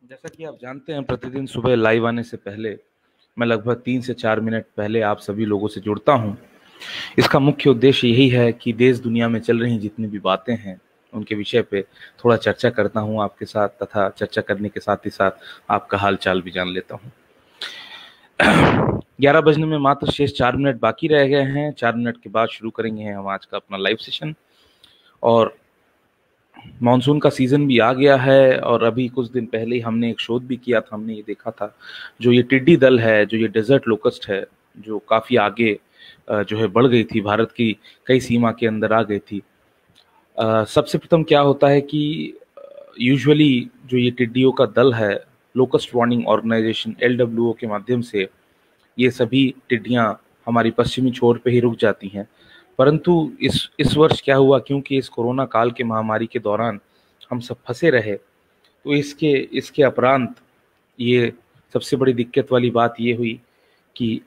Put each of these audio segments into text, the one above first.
जैसा कि आप जानते हैं, प्रतिदिन सुबह लाइव आने से पहले मैं लगभग 3 से 4 मिनट पहले आप सभी लोगों से जुड़ता हूं। इसका मुख्य उद्देश्य यही है कि देश दुनिया में चल रही जितनी भी बातें हैं उनके विषय पे थोड़ा चर्चा करता हूं आपके साथ, तथा चर्चा करने के साथ ही साथ आपका हाल चाल भी जान लेता हूं। 11 बजने में मात्र शेष 4 मिनट बाकी रह गए हैं। 4 मिनट के बाद शुरू करेंगे हम आज का अपना लाइव सेशन। और मानसून का सीजन भी आ गया है, और अभी कुछ दिन पहले ही हमने एक शोध भी किया था। हमने ये देखा था, जो ये टिड्डी दल है, जो ये डेजर्ट लोकस्ट है, जो काफी आगे जो है बढ़ गई थी, भारत की कई सीमा के अंदर आ गई थी। सबसे प्रथम क्या होता है कि यूजुअली जो ये टिड्डियों का दल है, लोकस्ट वार्निंग ऑर्गेनाइजेशन LWO के माध्यम से ये सभी टिड्डियां हमारी पश्चिमी छोर पे ही रुक जाती हैं। परंतु इस वर्ष क्या हुआ, क्योंकि इस कोरोना काल के महामारी के दौरान हम सब फंसे रहे, तो इसके इसके उपरांत ये सबसे बड़ी दिक्कत वाली बात ये हुई कि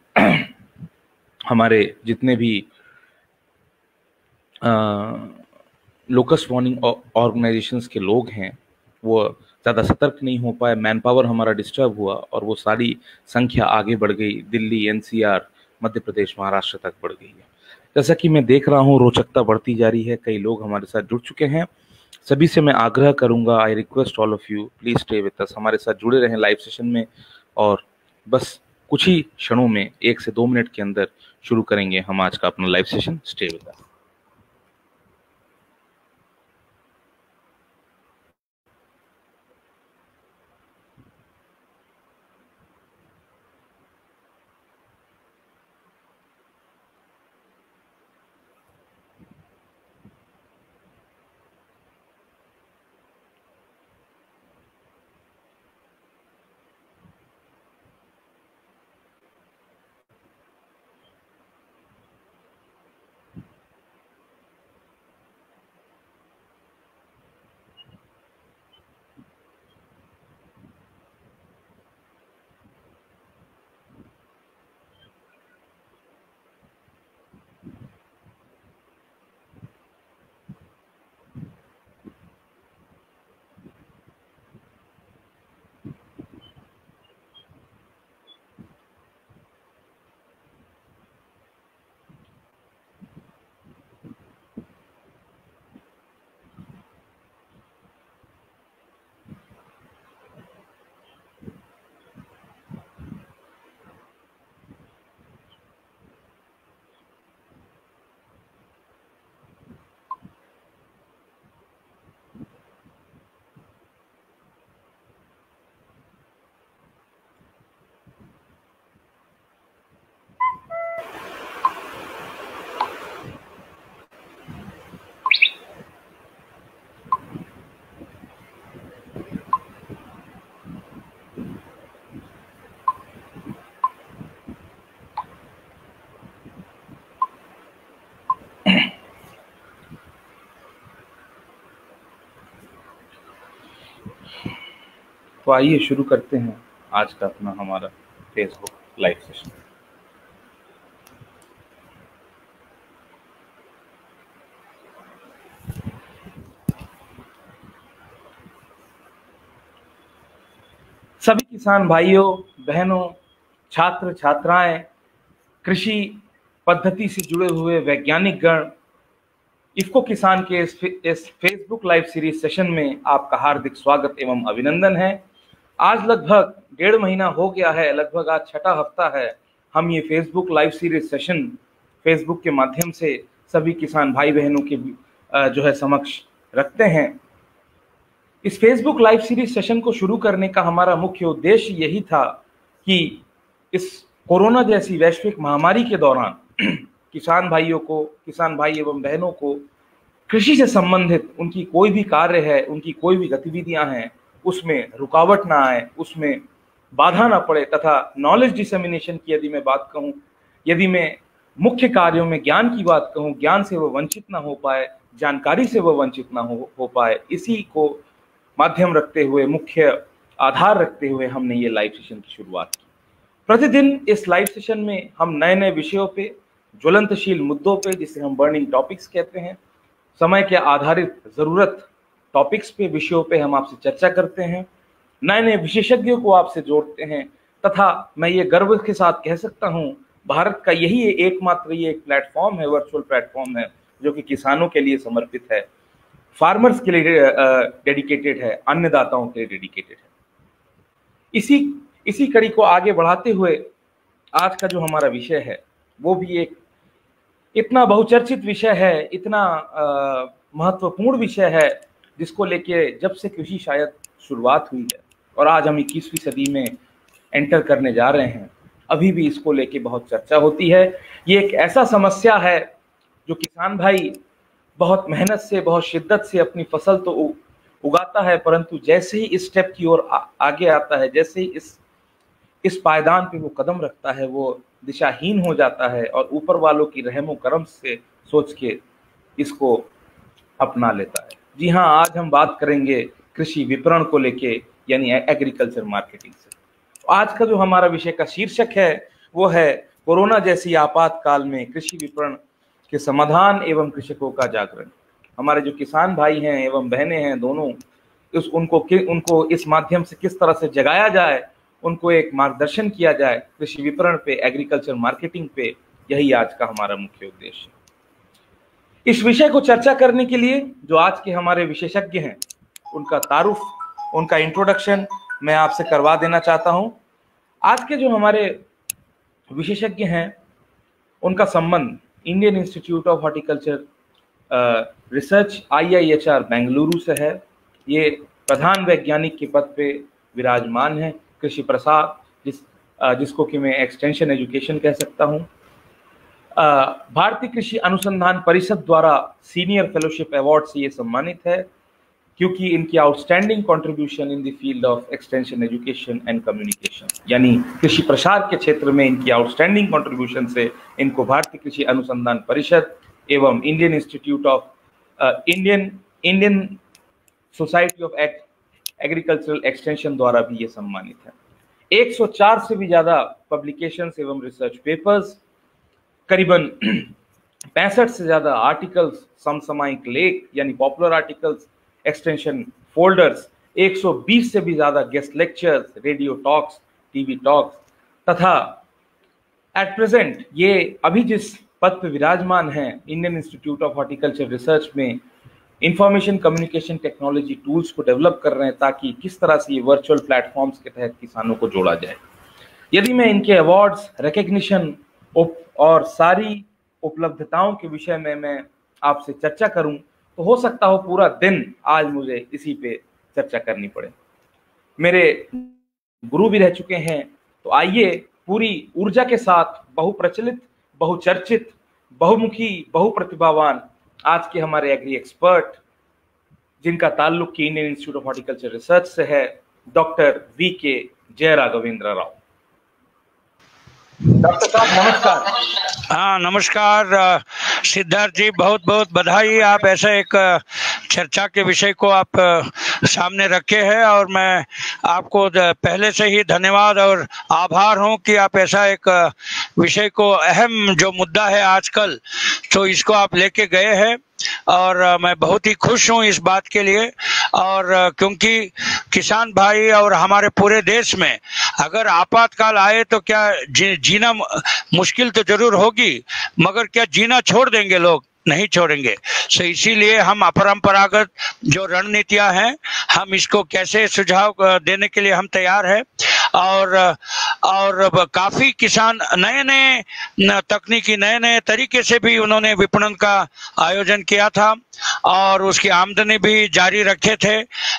हमारे जितने भी लोकस्ट वार्निंग ऑर्गेनाइजेशंस के लोग हैं वो ज़्यादा सतर्क नहीं हो पाए। मैन पावर हमारा डिस्टर्ब हुआ और वो सारी संख्या आगे बढ़ गई, दिल्ली, NCR, मध्य प्रदेश, महाराष्ट्र तक बढ़ गई है। जैसा कि मैं देख रहा हूँ, रोचकता बढ़ती जा रही है, कई लोग हमारे साथ जुड़ चुके हैं। सभी से मैं आग्रह करूंगा, I request all of you, please stay with us, हमारे साथ जुड़े रहें लाइव सेशन में। और बस कुछ ही क्षणों में 1 से 2 मिनट के अंदर शुरू करेंगे हम आज का अपना live session. Stay with us. तो आइए शुरू करते हैं आज का अपना हमारा फेसबुक लाइव सेशन। सभी किसान भाइयों बहनों, छात्र छात्राएं, कृषि पद्धति से जुड़े हुए वैज्ञानिक गण, इफ्को किसान के इस फेसबुक लाइव सीरीज सेशन में आपका हार्दिक स्वागत एवं अभिनंदन है। आज लगभग 1.5 महीना हो गया है, लगभग आज 6ठा हफ्ता है, हम ये Facebook live series session Facebook के माध्यम से सभी किसान भाई बहनों के जो है समक्ष रखते हैं। इस फेसबुक लाइव सीरीज सेशन को शुरू करने का हमारा मुख्य उद्देश्य यही था कि इस कोरोना जैसी वैश्विक महामारी के दौरान किसान भाइयों को, किसान भाई एवं बहनों को कृषि से संबंधित उनकी कोई भी कार्य है, उनकी कोई भी गतिविधियां हैं, उसमें रुकावट ना आए, उसमें बाधा ना पड़े, तथा नॉलेज डिसेमिनेशन की यदि मैं बात कहूं, यदि मैं मुख्य कार्यों में ज्ञान की बात कहूं, ज्ञान से वो वंचित ना हो पाए, जानकारी से वो वंचित ना हो पाए, इसी को माध्यम रखते हुए, मुख्य आधार रखते हुए हमने ये लाइव सेशन की शुरुआत की। प्रतिदिन इस लाइव सेशन में हम नए नए विषयों पे, ज्वलंतशील मुद्दों पे, जिसे हम बर्निंग टॉपिक्स कहते हैं, समय के आधारित जरूरत टॉपिक्स पे, विषयों पे हम आपसे चर्चा करते हैं। नए नए विशेषज्ञों को आपसे जोड़ते हैं, तथा मैं ये गर्व के साथ कह सकता हूँ भारत का यही एकमात्र ये एक प्लेटफॉर्म है, वर्चुअल प्लेटफॉर्म है, जो कि किसानों के लिए समर्पित है, फार्मर्स के लिए डेडिकेटेड है, अन्नदाताओं के लिए डेडिकेटेड है। इसी कड़ी को आगे बढ़ाते हुए आज का जो हमारा विषय है वो भी एक इतना बहुचर्चित विषय है, इतना महत्वपूर्ण विषय है, जिसको लेके जब से कृषि शायद शुरुआत हुई है और आज हम 21वीं सदी में एंटर करने जा रहे हैं, अभी भी इसको लेके बहुत चर्चा होती है। ये एक ऐसा समस्या है जो किसान भाई बहुत मेहनत से, बहुत शिद्दत से अपनी फसल तो उगाता है, परंतु जैसे ही इस स्टेप की ओर आगे आता है, जैसे ही इस पायदान पे वो कदम रखता है, वो दिशाहीन हो जाता है और ऊपर वालों की रहमो करम से सोच के इसको अपना लेता है। जी हाँ, आज हम बात करेंगे कृषि विपणन को लेके, यानी एग्रीकल्चर मार्केटिंग से। आज का जो हमारा विषय का शीर्षक है वो है कोरोना जैसी आपातकाल में कृषि विपणन के समाधान एवं कृषकों का जागरण। हमारे जो किसान भाई हैं एवं बहनें हैं दोनों, उनको इस माध्यम से किस तरह से जगाया जाए, उनको एक मार्गदर्शन किया जाए कृषि विपणन पे, एग्रीकल्चर मार्केटिंग पे, यही आज का हमारा मुख्य उद्देश्य है। इस विषय को चर्चा करने के लिए जो आज के हमारे विशेषज्ञ हैं, उनका तारुफ, उनका इंट्रोडक्शन मैं आपसे करवा देना चाहता हूं। आज के जो हमारे विशेषज्ञ हैं उनका संबंध Indian institute of horticulture research IIHR Bengaluru से है। ये प्रधान वैज्ञानिक के पद पे विराजमान है, कृषि प्रसार, जिसको कि मैं एक्सटेंशन एजुकेशन कह सकता हूँ। भारतीय कृषि अनुसंधान परिषद द्वारा सीनियर फेलोशिप अवार्ड से ये सम्मानित है, क्योंकि इनकी outstanding contribution in the field of extension education and communication, यानी कृषि प्रसार के क्षेत्र में इनकी आउटस्टैंडिंग कंट्रीब्यूशन से इनको भारतीय कृषि अनुसंधान परिषद एवं Indian institute of Indian society of agricultural extension द्वारा भी ये सम्मानित है। 104 से भी ज्यादा पब्लिकेशंस एवं रिसर्च पेपर्स, करीबन 65 से ज्यादा आर्टिकल्स, समसामयिक लेख यानी पॉपुलर आर्टिकल्स, एक्सटेंशन फोल्डर्स, 120 से भी ज्यादा guest lectures, radio talks, TV talks, तथा एट प्रेजेंट ये अभी जिस पद पर विराजमान है Indian institute of horticulture research में इंफॉर्मेशन कम्युनिकेशन टेक्नोलॉजी टूल्स को डेवलप कर रहे हैं, ताकि किस तरह से ये वर्चुअल प्लेटफॉर्म्स के तहत किसानों को जोड़ा जाए। यदि मैं इनके अवार्ड्स, रिकग्निशन और सारी उपलब्धताओं के विषय में मैं आपसे चर्चा करूं तो हो सकता हो पूरा दिन आज मुझे इसी पे चर्चा करनी पड़े। मेरे गुरु भी रह चुके हैं, तो आइए पूरी ऊर्जा के साथ बहुप्रचलित, बहुचर्चित, बहुमुखी, बहुप्रतिभावान आज के हमारे एग्री एक्सपर्ट, जिनका ताल्लुक की Indian institute of horticulture research से है, डॉक्टर VK जयराघवेंद्र राव। डॉक्टर साहब नमस्कार। हाँ नमस्कार सिद्धार्थ जी, बहुत बहुत बधाई। आप ऐसा एक चर्चा के विषय को आप सामने रखे हैं और मैं आपको पहले से ही धन्यवाद और आभार हूं कि आप ऐसा एक विषय को, अहम जो मुद्दा है आजकल, तो इसको आप लेके गए हैं और मैं बहुत ही खुश हूं इस बात के लिए। और क्योंकि किसान भाई और हमारे पूरे देश में अगर आपातकाल आए तो क्या जीना मुश्किल तो जरूर होगी, मगर क्या जीना छोड़ देंगे लोग? नहीं छोड़ेंगे। सो इसीलिए हम अपरंपरागत जो रणनीतियां हैं, हम इसको कैसे सुझाव देने के लिए हम तैयार हैं। और काफी किसान नए नए तकनीकी, नए नए तरीके से भी उन्होंने विपणन का आयोजन किया था और उसकी आमदनी भी जारी रखे थे।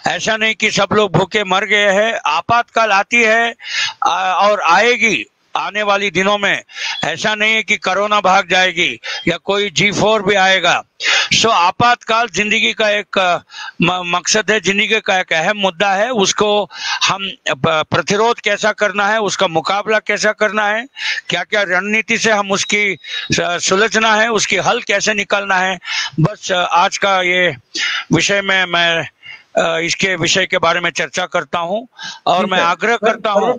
ऐसा नहीं कि सब लोग भूखे मर गए हैं। आपातकाल आती है और आएगी आने वाली दिनों में। ऐसा नहीं है कि कोरोना भाग जाएगी या कोई G4 भी आएगा। सो आपातकाल जिंदगी का एक मकसद है, जिंदगी का एक अहम मुद्दा है। उसको हम प्रतिरोध कैसा करना है, उसका मुकाबला कैसा करना है, क्या क्या रणनीति से हम उसकी सुलझना है, उसकी हल कैसे निकालना है, बस आज का ये विषय में मैं इसके विषय के बारे में चर्चा करता हूं। और मैं आग्रह करता हूं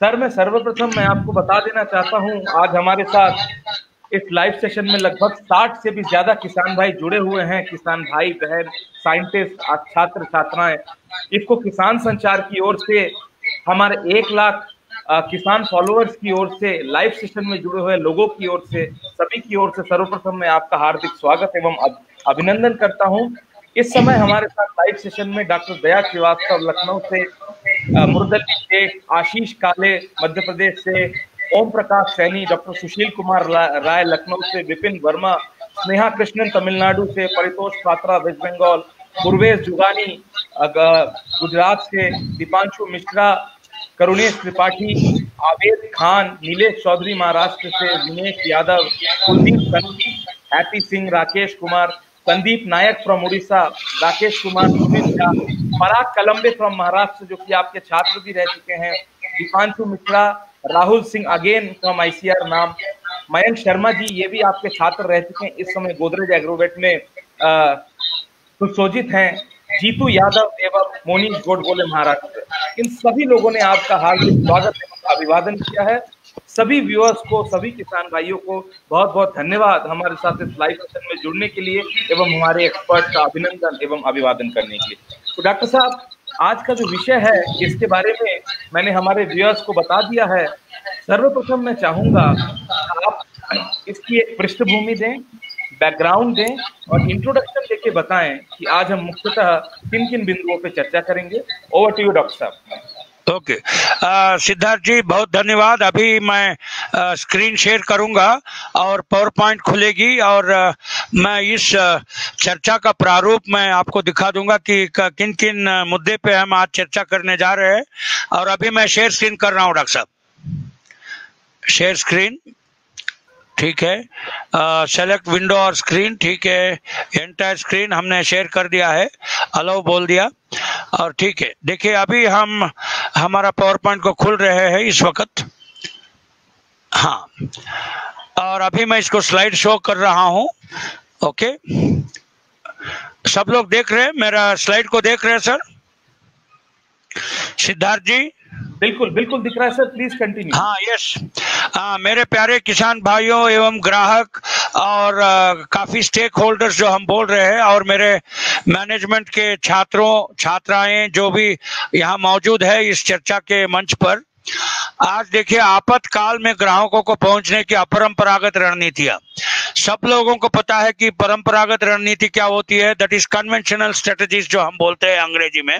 सर, मैं सर्वप्रथम मैं आपको बता देना चाहता हूं, आज हमारे साथ इस लाइव सेशन में लगभग 60 से भी ज्यादा किसान भाई जुड़े हुए हैं। किसान भाई बहन, साइंटिस्ट, छात्र छात्राएं, इफको किसान संचार की ओर से, हमारे 1 लाख किसान फॉलोअर्स की ओर से, लाइव सेशन में जुड़े हुए लोगों की ओर से, सभी की ओर से सर्वप्रथम मैं आपका हार्दिक स्वागत एवं अभिनंदन करता हूं। इस समय हमारे साथ लाइव सेशन में डॉक्टर दया श्रीवास्तव लखनऊ से, मुरदली शेख, आशीष काले मध्य प्रदेश से, ओम प्रकाश सैनी, डॉक्टर सुशील कुमार राय लखनऊ से, विपिन वर्मा, स्नेहा कृष्णन तमिलनाडु से, परितोष पात्रा वेस्ट बंगाल, पूर्वेश जुगानी गुजरात से, दीपांशु मिश्रा, करुणेश त्रिपाठी, आवेद खान, नीलेश चौधरी महाराष्ट्र से, दिनेश यादव, कुलदीप सन्नी, हैप्पी सिंह, राकेश कुमार, संदीप नायक फ्रॉम उड़ीसा, राकेश कुमार, पराग कलम्बे फ्रॉम महाराष्ट्र जो कि आपके छात्र भी रह चुके हैं, Deepanshu Mishra, Rahul Singh again from ICR नाम, मयंक शर्मा जी ये भी आपके छात्र रह चुके हैं, इस समय गोदरेज एग्रोवेट में सुशोजित हैं, जीतू यादव एवं मोनीश गोडबोले महाराष्ट्र। इन सभी लोगों ने आपका हार्दिक स्वागत एवं अभिवादन किया है। सभी व्यूअर्स को, सभी किसान भाइयों को बहुत बहुत धन्यवाद हमारे साथ इस लाइव सेशन में जुड़ने के लिए एवं हमारे एक्सपर्ट का अभिनंदन एवं अभिवादन करने के लिए। तो डॉक्टर साहब, आज का जो विषय है इसके बारे में मैंने हमारे व्यूअर्स को बता दिया है। सर्वप्रथम मैं चाहूंगा आप इसकी एक पृष्ठभूमि दें, बैकग्राउंड दें और इंट्रोडक्शन देके बताएं कि आज हम मुख्यतः किन किन बिंदुओं पे चर्चा करेंगे। ओवर टू यू डॉक्टर साहब। ओके सिद्धार्थ जी, बहुत धन्यवाद। अभी मैं स्क्रीन शेयर करूंगा और पावर पॉइंट खुलेगी और मैं इस चर्चा का प्रारूप मैं आपको दिखा दूंगा कि किन किन मुद्दे पे हम आज चर्चा करने जा रहे हैं। और अभी मैं शेयर स्क्रीन कर रहा हूं डॉक्टर साहब, शेयर स्क्रीन, ठीक है। सेलेक्ट विंडो और स्क्रीन, ठीक है। एंटायर स्क्रीन हमने शेयर कर दिया है, अलाउ बोल दिया और ठीक है। देखिए अभी हम हमारा पावर पॉइंट को खुल रहे हैं इस वक्त, हाँ। और अभी मैं इसको स्लाइड शो कर रहा हूं। ओके, सब लोग देख रहे हैं मेरा स्लाइड को, देख रहे हैं सर? सिद्धार्थ जी बिल्कुल बिल्कुल दिख रहा है सर, प्लीज कंटिन्यू। हाँ यस, मेरे प्यारे किसान भाइयों एवं ग्राहक और काफी स्टेक होल्डर्स जो हम बोल रहे हैं और मेरे मैनेजमेंट के छात्रों छात्राएं जो भी यहाँ मौजूद है इस चर्चा के मंच पर। आज देखिए, आपातकाल में ग्राहकों को पहुंचने की अपरंपरागत रणनीतियां। सब लोगों को पता है कि परंपरागत रणनीति क्या होती है, दैट इज कन्वेंशनल स्ट्रेटजीज जो हम बोलते हैं अंग्रेजी में।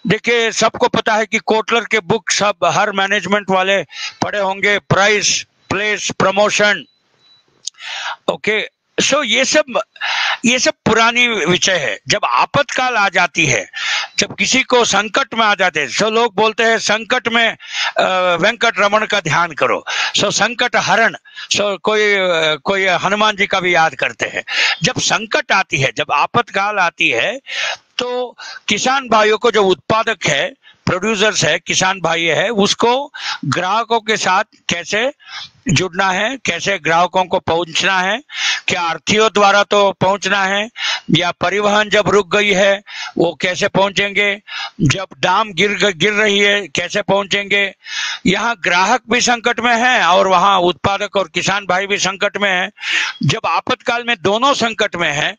देखिए सबको पता है कि कोटलर के बुक सब हर मैनेजमेंट वाले पढ़े होंगे, प्राइस, प्लेस, प्रमोशन। ओके, सो ये सब पुरानी विषय है। जब आपातकाल आ जाती है, जब किसी को संकट में आ जाते हैं, सो लोग बोलते हैं संकट में वेंकट रमन का ध्यान करो, सो संकट हरण, सो कोई हनुमान जी का भी याद करते हैं। जब संकट आती है, जब आपातकाल आती है, तो किसान भाइयों को, जो उत्पादक है, प्रोड्यूसर्स है, किसान भाई है, उसको ग्राहकों के साथ कैसे जुड़ना है, कैसे ग्राहकों को पहुंचना है, क्या आर्थियों द्वारा तो पहुंचना है या परिवहन जब रुक गई है वो कैसे पहुंचेंगे, जब दाम गिर रही है कैसे पहुंचेंगे। यहाँ ग्राहक भी संकट में है और वहाँ उत्पादक और किसान भाई भी संकट में है। जब आपातकाल में दोनों संकट में है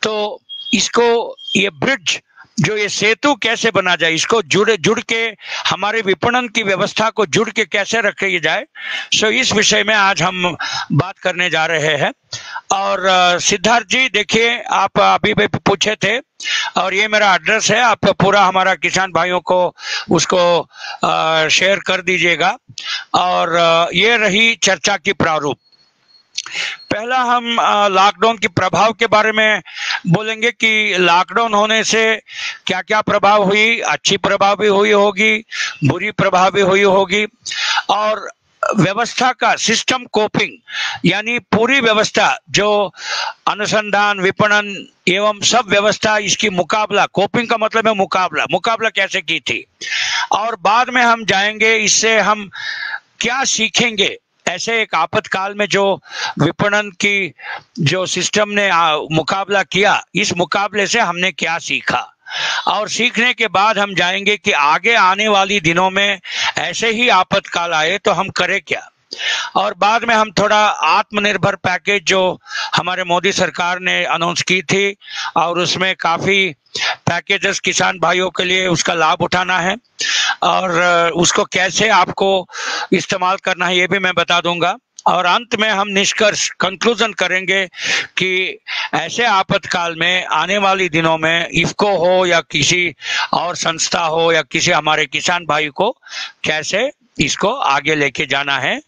तो इसको, ये ब्रिज, जो ये सेतु कैसे बना जाए, इसको जुड़ के हमारे विपणन की व्यवस्था को जुड़ के कैसे रखे जाए, सो इस विषय में आज हम बात करने जा रहे हैं। और सिद्धार्थ जी देखिए, आप अभी भी पूछे थे और ये मेरा एड्रेस है, आप पूरा हमारा किसान भाइयों को उसको शेयर कर दीजिएगा। और ये रही चर्चा की प्रारूप। पहला हम लॉकडाउन के प्रभाव के बारे में बोलेंगे कि लॉकडाउन होने से क्या क्या प्रभाव हुई, अच्छी प्रभाव भी हुई होगी, बुरी प्रभाव भी हुई होगी। और व्यवस्था का सिस्टम कोपिंग, यानी पूरी व्यवस्था जो अनुसंधान, विपणन एवं सब व्यवस्था, इसकी मुकाबला, कोपिंग का मतलब है मुकाबला कैसे की थी। और बाद में हम जाएंगे इससे हम क्या सीखेंगे, ऐसे एक आपातकाल में जो विपणन की जो सिस्टम ने मुकाबला किया, इस मुकाबले से हमने क्या सीखा। और सीखने के बाद हम जाएंगे कि आगे आने वाली दिनों में ऐसे ही आपातकाल आए तो हम करें क्या। और बाद में हम थोड़ा आत्मनिर्भर पैकेज जो हमारे मोदी सरकार ने अनाउंस की थी, और उसमें काफी पैकेजेस किसान भाइयों के लिए उसका लाभ उठाना है, और उसको कैसे आपको इस्तेमाल करना है ये भी मैं बता दूंगा। और अंत में हम निष्कर्ष कंक्लूजन करेंगे कि ऐसे आपातकाल में आने वाली दिनों में इफ्को हो या किसी और संस्था हो या किसी हमारे किसान भाई को कैसे इसको आगे लेके जाना है।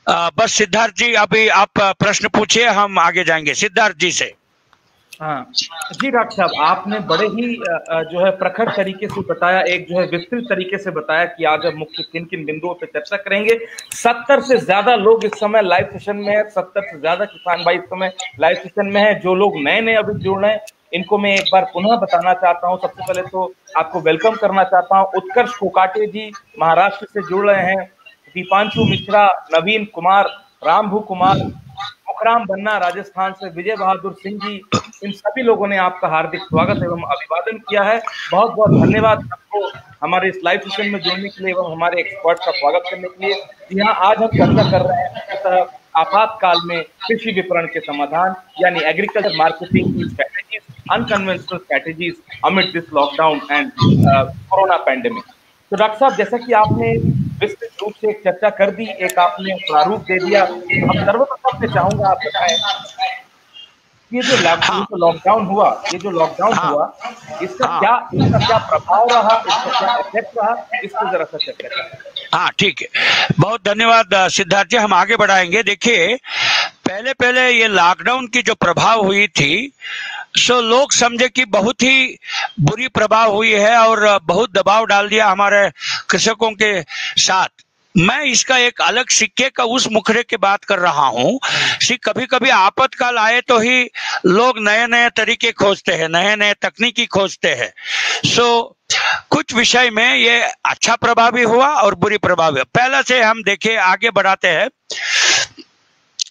बस सिद्धार्थ जी अभी आप प्रश्न पूछिए, हम आगे जाएंगे सिद्धार्थ जी से। हाँ जी डॉक्टर साहब, आपने बड़े ही जो है प्रखर तरीके से बताया, एक जो है विस्तृत तरीके से बताया कि आज हम मुख्य किन किन बिंदुओं पे चर्चा करेंगे। 70 से ज्यादा लोग इस समय लाइव सेशन में है, 70 से ज्यादा किसान भाई इस समय लाइव सेशन में है। जो लोग नए नए अभी जुड़ रहे हैं इनको मैं एक बार पुनः बताना चाहता हूँ। सबसे पहले तो आपको वेलकम करना चाहता हूँ। उत्कर्ष कोकाटे जी महाराष्ट्र से जुड़ रहे हैं, दीपांशु मिश्रा, नवीन कुमार, रामभू कुमार, मुखराम बन्ना राजस्थान से, विजय बहादुर सिंह जी, इन सभी लोगों ने आपका हार्दिक स्वागत एवं अभिवादन किया है। बहुत बहुत धन्यवाद आपको हमारे इस लाइव सेशन में जुड़ने के लिए एवं हमारे एक्सपर्ट का स्वागत करने के लिए। जी हाँ, आज हम चर्चा कर रहे हैं आपातकाल में कृषि विपणन के समाधान, यानी agriculture marketing strategies, unconventional strategies amid this lockdown and corona pandemic. तो डॉक्टर साहब, जैसा कि आपने विस्तृत रूप से एक चर्चा कर दी, एक आपने प्रारूप दे दिया, हम सर्वप्रथम से चाहूंगा आप बताएं ये जो लॉकडाउन हुआ, इसका क्या प्रभाव रहा, इसका क्या इफेक्ट रहा, इस पर जरा सा चर्चा करें। हाँ ठीक है, बहुत धन्यवाद सिद्धार्थ जी, हम आगे बढ़ाएंगे। देखिए पहले ये लॉकडाउन की जो प्रभाव हुई थी, सो लोग समझे कि बहुत ही बुरी प्रभाव हुई है और बहुत दबाव डाल दिया हमारे कृषकों के साथ। मैं इसका एक अलग सिक्के का उस मुखड़े की बात कर रहा हूँ कि कभी कभी आपातकाल आए तो ही लोग नए नए तरीके खोजते हैं, नए नए तकनीकी खोजते हैं। सो कुछ विषय में ये अच्छा प्रभाव भी हुआ और बुरी प्रभाव हुआ। पहला से हम देखें, आगे बढ़ाते हैं।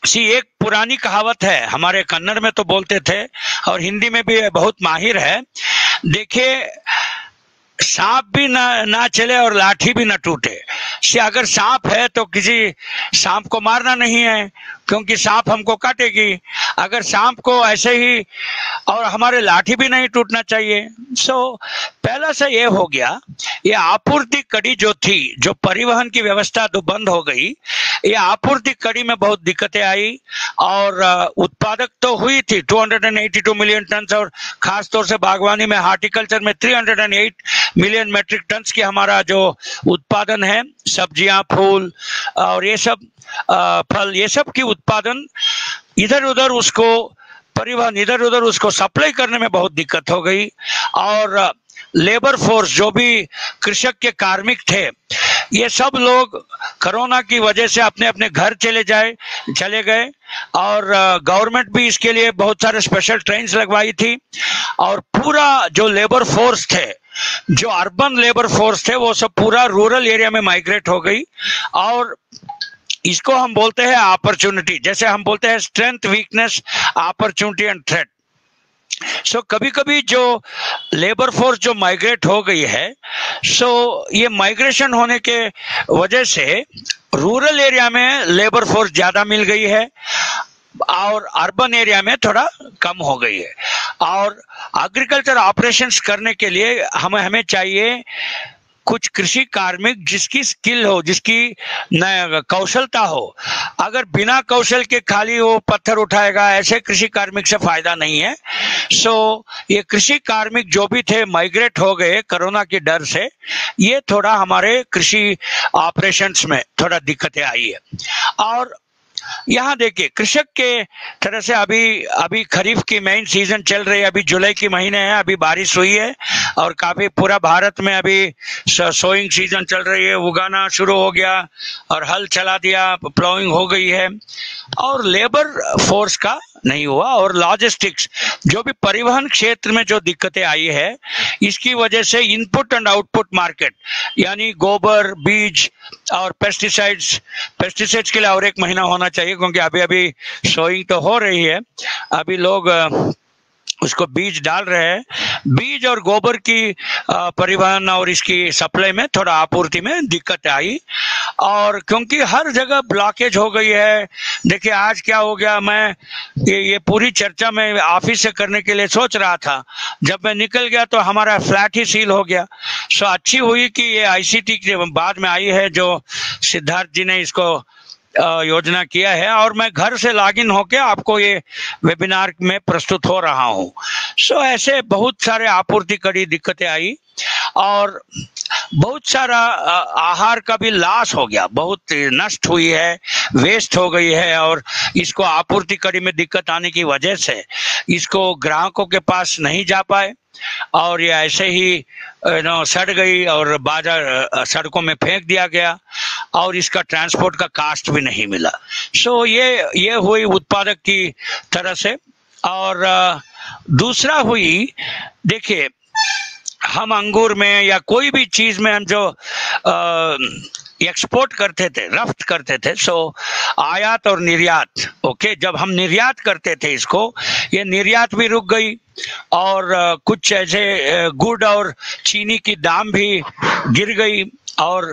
एक पुरानी कहावत है, हमारे कन्नड़ में तो बोलते थे और हिंदी में भी बहुत माहिर है। देखिए, सांप भी ना चले और लाठी भी ना टूटे। अगर सांप है तो किसी सांप को मारना नहीं है, क्योंकि सांप हमको काटेगी। अगर सांप को ऐसे ही, और हमारे लाठी भी नहीं टूटना चाहिए। पहला से ये हो गया, ये आपूर्ति कड़ी जो थी, जो परिवहन की व्यवस्था तो बंद हो गई, ये आपूर्ति कड़ी में बहुत दिक्कतें आई और उत्पादक तो हुई थी 282 मिलियन टन, और खास तौर से बागवानी में, हार्टिकल्चर में 308 मिलियन मेट्रिक टन की हमारा जो उत्पादन है, सब्जियां, फूल और ये सब फल, ये सब की उत्पादन इधर उधर उसको परिवहन, इधर उधर उसको सप्लाई करने में बहुत दिक्कत हो गई। और लेबर फोर्स, जो भी कृषक के कार्मिक थे, ये सब लोग कोरोना की वजह से अपने अपने घर चले गए। और गवर्नमेंट भी इसके लिए बहुत सारे स्पेशल ट्रेन्स लगवाई थी। और पूरा जो लेबर फोर्स थे, जो अर्बन लेबर फोर्स थे, वो सब पूरा रूरल एरिया में माइग्रेट हो गई। और इसको हम बोलते हैं अपॉर्चुनिटी, जैसे हम बोलते हैं strength, weakness, opportunity and threat. कभी कभी जो लेबर फोर्स जो माइग्रेट हो गई है, ये माइग्रेशन होने के वजह से रूरल एरिया में लेबर फोर्स ज्यादा मिल गई है और अर्बन एरिया में थोड़ा कम हो गई है। और एग्रीकल्चर ऑपरेशंस करने के लिए हमें चाहिए कुछ कृषि कार्मिक जिसकी स्किल हो, जिसकी कौशलता हो। अगर बिना कौशल के खाली वो पत्थर उठाएगा, ऐसे कृषि कार्मिक से फायदा नहीं है। ये कृषि कार्मिक जो भी थे माइग्रेट हो गए कोरोना के डर से। ये थोड़ा हमारे कृषि ऑपरेशंस में थोड़ा दिक्कतें आई है। और यहाँ देखिए, कृषक के तरह से अभी खरीफ की मेन सीजन चल रही है, अभी जुलाई की महीने है, अभी बारिश हुई है और काफी पूरा भारत में अभी सोइंग सीजन चल रही है, उगाना शुरू हो गया और हल चला दिया, प्लाइंग हो गई है। और लेबर फोर्स का नहीं हुआ। और लॉजिस्टिक्स, जो भी परिवहन क्षेत्र में जो दिक्कतें आई है, इसकी वजह से इनपुट एंड आउटपुट मार्केट, यानी गोबर, बीज और पेस्टिसाइड्स के लिए और एक महीना होना चाहिए, क्योंकि अभी सोइंग तो हो रही है। अभी लोग उसको बीज डाल रहे हैं। बीज और गोबर की परिवहन और इसकी सप्लाई में थोड़ा आपूर्ति में दिक्कत आई, और क्योंकि हर जगह ब्लॉकेज हो गई है। देखिए आज क्या हो गया, मैं ये पूरी चर्चा मैं ऑफिस से करने के लिए सोच रहा था, जब मैं निकल गया तो हमारा फ्लैट ही सील हो गया। सो अच्छी हुई कि ये आईसीटी के बाद में आई है, जो सिद्धार्थ जी ने इसको योजना किया है, और मैं घर से लॉगिन होके आपको ये वेबिनार में प्रस्तुत हो रहा हूं। सो ऐसे बहुत सारे आपूर्ति कड़ी दिक्कतें आई, और बहुत सारा आहार का भी लॉस हो गया, बहुत नष्ट हुई है, वेस्ट हो गई है, और इसको आपूर्ति कड़ी में दिक्कत आने की वजह से इसको ग्राहकों के पास नहीं जा पाए, और ये ऐसे ही सड़ गई और बाजार सड़कों में फेंक दिया गया, और इसका ट्रांसपोर्ट का कास्ट भी नहीं मिला। सो ये हुई उत्पादक की तरह से। और दूसरा हुई, देखिए हम अंगूर में या कोई भी चीज में हम जो एक्सपोर्ट करते थे, रफ्त करते थे, सो आयात और निर्यात, ओके, जब हम निर्यात करते थे इसको, ये निर्यात भी रुक गई, और कुछ ऐसे गुड़ और चीनी की दाम भी गिर गई, और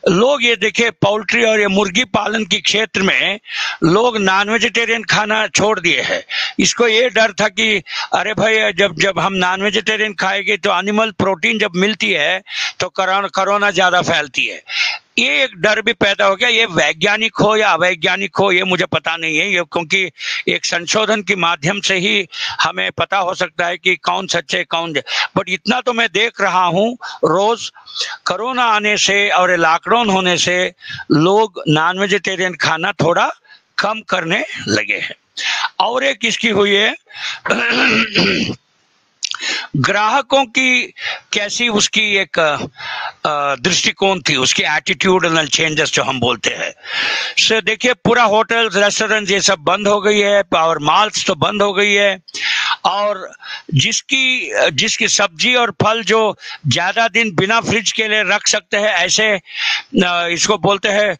लोग ये देखे पोल्ट्री और ये मुर्गी पालन के क्षेत्र में लोग नॉन वेजिटेरियन खाना छोड़ दिए हैं। इसको ये डर था कि अरे भाई जब हम नॉन वेजिटेरियन खाएंगे तो एनिमल प्रोटीन जब मिलती है तो कोरोना ज्यादा फैलती है। ये एक डर भी पैदा हो गया। ये वैज्ञानिक हो या अवैज्ञानिक हो ये मुझे पता नहीं है, ये क्योंकि एक संशोधन के माध्यम से ही हमें पता हो सकता है कि कौन सच्चे कौन, बट इतना तो मैं देख रहा हूँ रोज कोरोना आने से और लॉकडाउन होने से लोग नॉन वेजिटेरियन खाना थोड़ा कम करने लगे हैं। और एक इसकी हुई है ग्राहकों की कैसी उसकी एक दृष्टिकोण थी, उसकी एटीट्यूडनल चेंजेस जो हम बोलते हैं। सो देखिए पूरा होटल्स रेस्टोरेंट ये सब बंद हो गई है, और मॉल्स तो बंद हो गई है, और जिसकी सब्जी और फल जो ज्यादा दिन बिना फ्रिज के लिए रख सकते हैं, ऐसे इसको बोलते हैं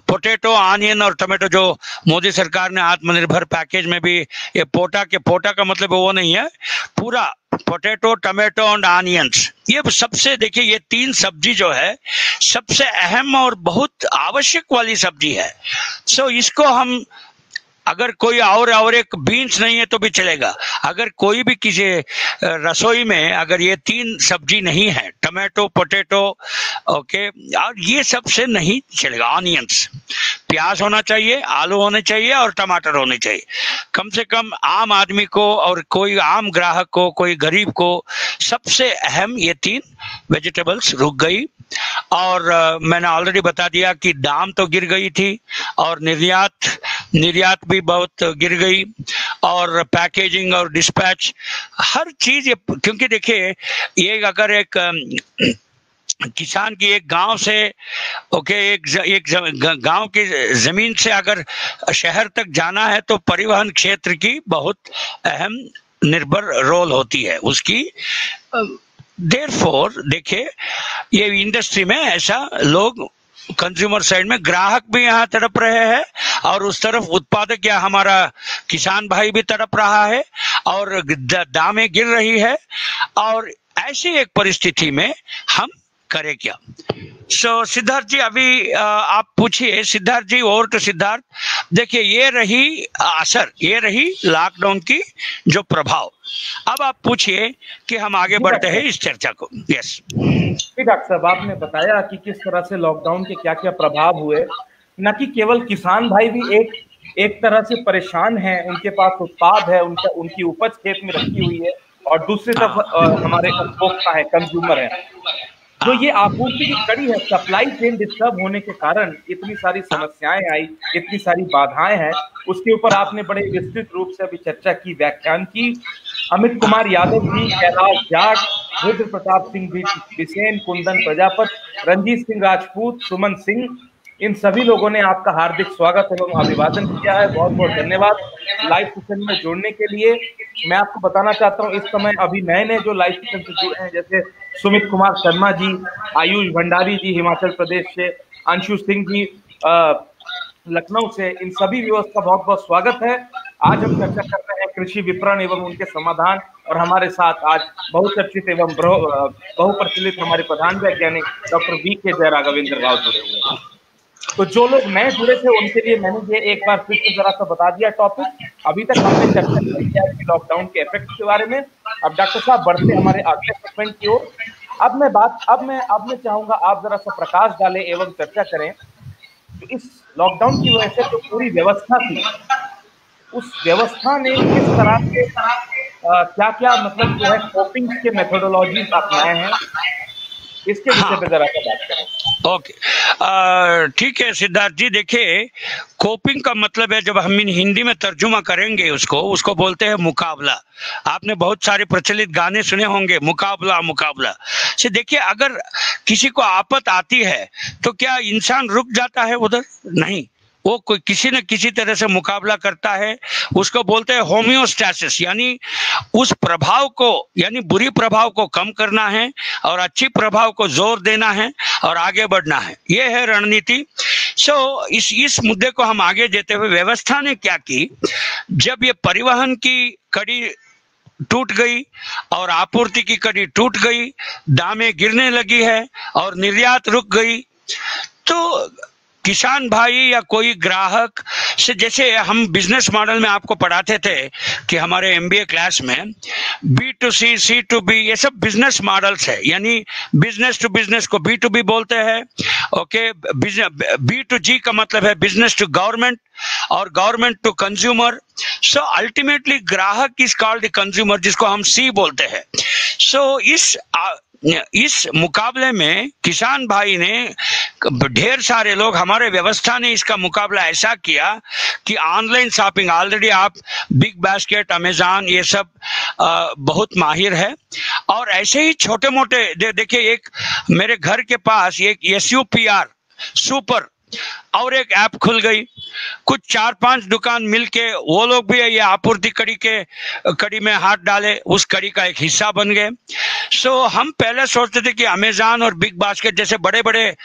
पोटैटो, ऑनियन और टमाटो, जो मोदी सरकार ने आत्मनिर्भर पैकेज में भी ये पोटा का मतलब वो नहीं है, पूरा पोटैटो, टमाटो एंड ऑनियंस, ये सबसे देखिए ये 3 सब्जी जो है सबसे अहम और बहुत आवश्यक वाली सब्जी है। सो इसको हम अगर कोई और एक बीन्स नहीं है तो भी चलेगा, अगर कोई भी किसी रसोई में अगर ये 3 सब्जी नहीं है, टमाटो, पोटैटो, ओके, और ये सबसे नहीं चलेगा। ऑनियंस, प्याज होना चाहिए, आलू होने चाहिए और टमाटर होने चाहिए। कम से कम आम आदमी को और कोई आम ग्राहक को, कोई गरीब को सबसे अहम ये 3 वेजिटेबल्स रुक गई। और मैंने ऑलरेडी बता दिया कि दाम तो गिर गई थी, और निर्यात भी बहुत गिर गई, और पैकेजिंग और डिस्पैच हर चीज, क्योंकि देखिए ये अगर एक किसान की एक गांव से एक गांव की जमीन से अगर शहर तक जाना है तो परिवहन क्षेत्र की बहुत अहम निर्भर रोल होती है उसकी। देयरफॉर देखिए ये इंडस्ट्री में ऐसा लोग कंज्यूमर साइड में ग्राहक भी यहाँ तड़प रहे हैं, और उस तरफ उत्पादक या हमारा किसान भाई भी तड़प रहा है, और दामें गिर रही है, और ऐसी एक परिस्थिति में हम करें क्या। सो सिद्धार्थ जी अभी आप पूछिए, सिद्धार्थ जी, और तो सिद्धार्थ देखिए ये रही असर, ये रही लॉकडाउन की जो प्रभाव। अब आप पूछिए कि हम आगे बढ़ते हैं इस चर्चा को। यस डॉक्टर साहब, आपने बताया कि किस तरह से लॉकडाउन के क्या क्या प्रभाव हुए। न कि केवल किसान भाई भी एक तरह से परेशान हैं, उनके पास उत्पाद है, उनकी उपज खेत में रखी हुई है, और दूसरी तरफ हमारे उपभोक्ता है, कंज्यूमर है, जो ये आपूर्ति की कड़ी है, सप्लाई चेन डिस्टर्ब होने के कारण इतनी सारी समस्याएं आई, इतनी सारी बाधाएं हैं, उसके ऊपर आपने बड़े विस्तृत रूप से अभी चर्चा की, व्याख्यान की। अमित कुमार यादव जी, कैलाश जाट, रुद्र प्रताप सिंह बिसेन, कुंदन प्रजापत, रंजीत सिंह राजपूत, सुमन सिंह, इन सभी लोगों ने आपका हार्दिक स्वागत एवं अभिवादन किया है। बहुत बहुत धन्यवाद लाइव सेशन में जुड़ने के लिए। मैं आपको बताना चाहता हूं, इस समय अभी नए जो लाइव सेशन से जुड़े हैं, जैसे सुमित कुमार शर्मा जी, आयुष भंडारी जी हिमाचल प्रदेश से, अंशु सिंह जी लखनऊ से, इन सभी व्यूअर्स का बहुत बहुत स्वागत है। आज हम चर्चा कर रहे हैं कृषि विपणन एवं उनके समाधान। और हमारे साथ आज बहुचर्चित एवं बहुप्रचलित हमारे प्रधान वैज्ञानिक डॉक्टर वी.के. जयराघवेंद्र राव जुड़े हुए हैं। तो जो लोग नए जुड़े थे उनके लिए मैंने ये एक बार फिर से जरा सा बता दिया टॉपिक। अभी तक हमने चर्चा की है कि लॉकडाउन के इफेक्ट के बारे में। अब डॉक्टर साहब बढ़ते हमारे अगले सेगमेंट की ओर। अब मैं चाहूंगा आप जरा सा प्रकाश डालें एवं चर्चा करें तो इस लॉकडाउन की वजह से जो पूरी व्यवस्था थी, उस व्यवस्था ने किस तरह से क्या क्या मतलब जो है कोपिंग के मेथोडोलॉजीज अपनाए हैं, इसके विषय पे जरा सा बात करें। ओके, ठीक है सिद्धार्थ जी। देखिए, कोपिंग का मतलब है, जब हम हिंदी में तर्जुमा करेंगे उसको बोलते हैं मुकाबला। आपने बहुत सारे प्रचलित गाने सुने होंगे, मुकाबला मुकाबला से। देखिए, अगर किसी को आफत आती है तो क्या इंसान रुक जाता है उधर? नहीं, वो कोई किसी न किसी तरह से मुकाबला करता है। उसको बोलते हैं होम्योस्टैसिस, यानी उस प्रभाव को, यानी बुरी प्रभाव को कम करना है और अच्छी प्रभाव को जोर देना है और आगे बढ़ना है। ये है रणनीति। इस मुद्दे को हम आगे देते हुए, व्यवस्था ने क्या की, जब ये परिवहन की कड़ी टूट गई और आपूर्ति की कड़ी टूट गई, दामें गिरने लगी है और निर्यात रुक गई, तो किसान भाई या कोई ग्राहक से, जैसे हम बिजनेस मॉडल में आपको पढ़ाते थे कि हमारे MBA क्लास में B2C, C2B, ये सब बिजनेस मॉडल्स है। यानी बिजनेस टू बिजनेस को B2B बोलते हैं। ओके, B2G का मतलब है बिजनेस टू गवर्नमेंट और government to consumer. So ultimately ग्राहक इज कॉल्ड द कंज्यूमर, जिसको हम C बोलते हैं। सो इस मुकाबले में किसान भाई ने, ढेर सारे लोग, हमारे व्यवस्था ने इसका मुकाबला ऐसा किया कि ऑनलाइन शॉपिंग, ऑलरेडी आप बिग बास्केट, अमेजॉन, ये सब बहुत माहिर है। और ऐसे ही छोटे मोटे देखिए, एक मेरे घर के पास एक SUPR सुपर और एक ऐप खुल गई। कुछ 4-5 दुकान मिलके वो लोग भी ये आपूर्ति कड़ी में हाथ डाले, उस कड़ी का एक हिस्सा बन गए। हम पहले सोचते थे कि अमेजॉन और बिग बास्केट जैसे बड़े बड़े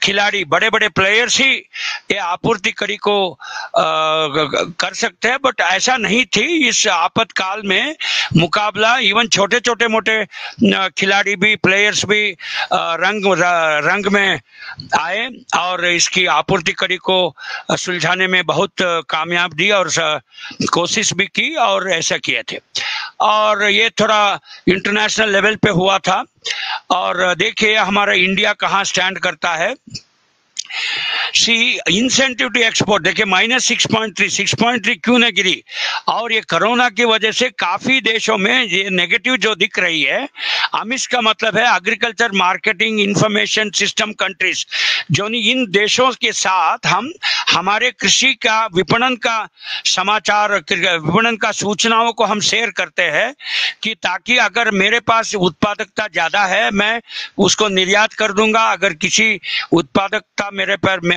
खिलाड़ी, बड़े बड़े प्लेयर्स ही ये आपूर्ति कड़ी को कर सकते हैं, बट ऐसा नहीं थी। इस आपातकाल में मुकाबला, इवन छोटे छोटे मोटे खिलाड़ी भी, प्लेयर्स भी रंग में आए और इसकी आपूर्ति कड़ी को सुलझाने में बहुत कामयाब दी और कोशिश भी की और ऐसा किए थे। और ये थोड़ा इंटरनेशनल लेवल पे हुआ था। और देखिए हमारा इंडिया कहाँ स्टैंड करता है। इंसेंटिव टू एक्सपोर्ट देखिए -6.3 क्यों न गिरी। और ये कोरोना की वजह से काफी देशों में ये नेगेटिव जो दिख रही है, AMIS का मतलब है agriculture marketing information system countries, जो इन देशों के साथ हम हमारे कृषि का विपणन का समाचार, विपणन का सूचनाओं को हम शेयर करते हैं कि ताकि अगर मेरे पास उत्पादकता ज्यादा है मैं उसको निर्यात कर दूंगा, अगर किसी उत्पादकता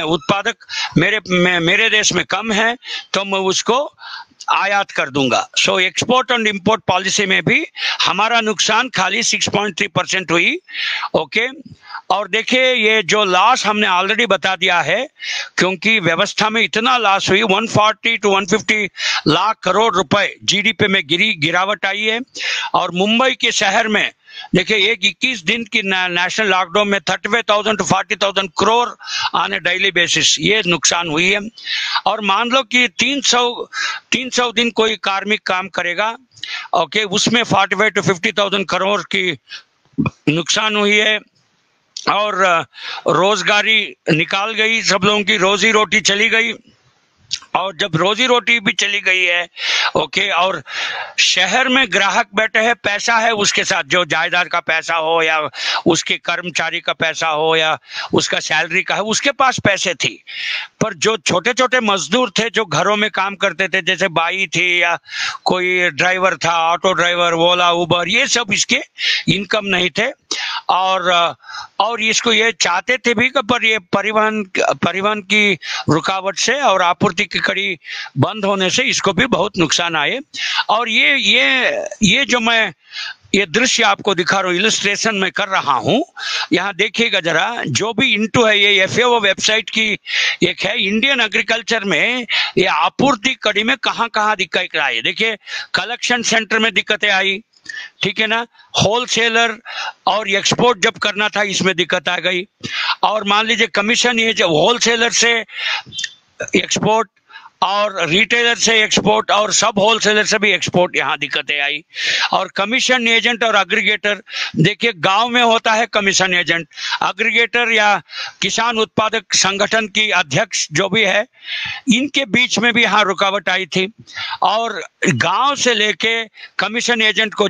उत्पादक मेरे देश में कम है तो मैं उसको आयात कर दूंगा। एक्सपोर्ट एंड इंपोर्ट पॉलिसी में भी हमारा नुकसान खाली 6.3% हुई। ओके, और देखिए ये जो लॉस हमने ऑलरेडी बता दिया है, क्योंकि व्यवस्था में इतना लॉस हुई, 140 to 150 लाख करोड़ रुपए GDP में गिरावट आई है। और मुंबई के शहर में देखिए 21 दिन की नेशनल लॉकडाउन में 35,000 to 40,000 crore on A daily basis ये नुकसान हुई है। और मान लो कि 300 दिन कोई कार्मिक काम करेगा, ओके, उसमें 45 to 50,000 करोड़ की नुकसान हुई है। और रोजगारी निकाल गई, सब लोगों की रोजी रोटी चली गई। और जब रोजी रोटी भी चली गई है, ओके, और शहर में ग्राहक बैठे हैं, पैसा है उसके साथ, जो जायदाद का पैसा हो या उसके कर्मचारी का पैसा हो या उसका सैलरी का है, उसके पास पैसे थी। पर जो छोटे छोटे मजदूर थे जो घरों में काम करते थे, जैसे बाई थी या कोई ड्राइवर था, ऑटो ड्राइवर, ओला, उबर, ये सब इसके इनकम नहीं थे। और इसको ये चाहते थे भी, पर ये परिवहन की रुकावट से और आपूर्ति की कड़ी बंद होने से इसको भी बहुत नुकसान आए। और ये जो मैं ये दृश्य आपको दिखा रहा हूँ, इलस्ट्रेशन में कर रहा हूँ। यहाँ देखिएगा जरा, जो भी इंटू है, ये FAO वेबसाइट की एक है, इंडियन एग्रीकल्चर में ये आपूर्ति कड़ी में कहाँ कहाँ दिक्कत आई। देखिए, कलेक्शन सेंटर में दिक्कतें आई, ठीक है ना, होलसेलर और एक्सपोर्ट जब करना था इसमें दिक्कत आ गई, और मान लीजिए कमीशन, ये जब होलसेलर से एक्सपोर्ट और रिटेलर से एक्सपोर्ट और सब होलसेलर से भी एक्सपोर्ट, यहाँ दिक्कतें आई। और कमीशन एजेंट और एग्रीगेटर, देखिए गांव में होता है कमीशन एजेंट, एग्रीगेटर या किसान उत्पादक संगठन की अध्यक्ष जो भी है, इनके बीच में भी यहाँ रुकावट आई थी। और गांव से लेके कमीशन एजेंट को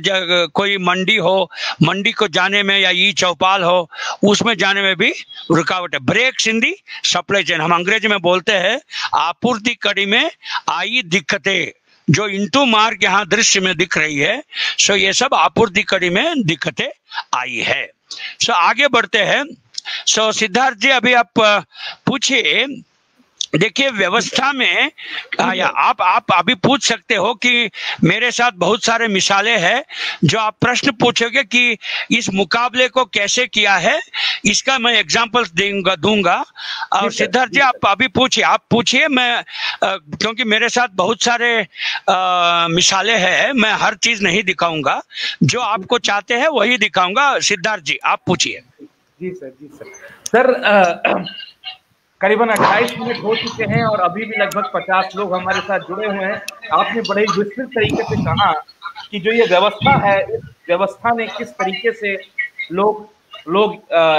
कोई मंडी हो, मंडी को जाने में या ई चौपाल हो, उसमें जाने में भी रुकावट है। ब्रेक्स इन दी सप्लाई चेन, हम अंग्रेजी में बोलते हैं आपूर्ति कड़ी में आई दिक्कतें, जो इंटू मार्क यहाँ दृश्य में दिख रही है। सो ये सब आपूर्ति कड़ी में दिक्कतें आई है। सो आगे बढ़ते हैं। सो सिद्धार्थ जी, अभी आप पूछिए। देखिए, व्यवस्था में या आप अभी पूछ सकते हो कि मेरे साथ बहुत सारे मिसालें हैं, जो आप प्रश्न पूछोगे कि इस मुकाबले को कैसे किया है, इसका मैं एग्जांपल्स दूंगा। और सिद्धार्थ जी, आप अभी पूछिए, आप पूछिए। मैं क्योंकि मेरे साथ बहुत सारे मिसालें हैं, मैं हर चीज नहीं दिखाऊंगा, जो आपको चाहते हैं वही दिखाऊंगा। सिद्धार्थ जी, आप पूछिए। जी सर, जी सर। करीबन 28 मिनट हो चुके हैं और अभी भी लगभग 50 लोग हमारे साथ जुड़े हुए हैं। आपने बड़े विस्तृत तरीके से कहा कि जो ये व्यवस्था है, इस व्यवस्था ने किस तरीके से लोग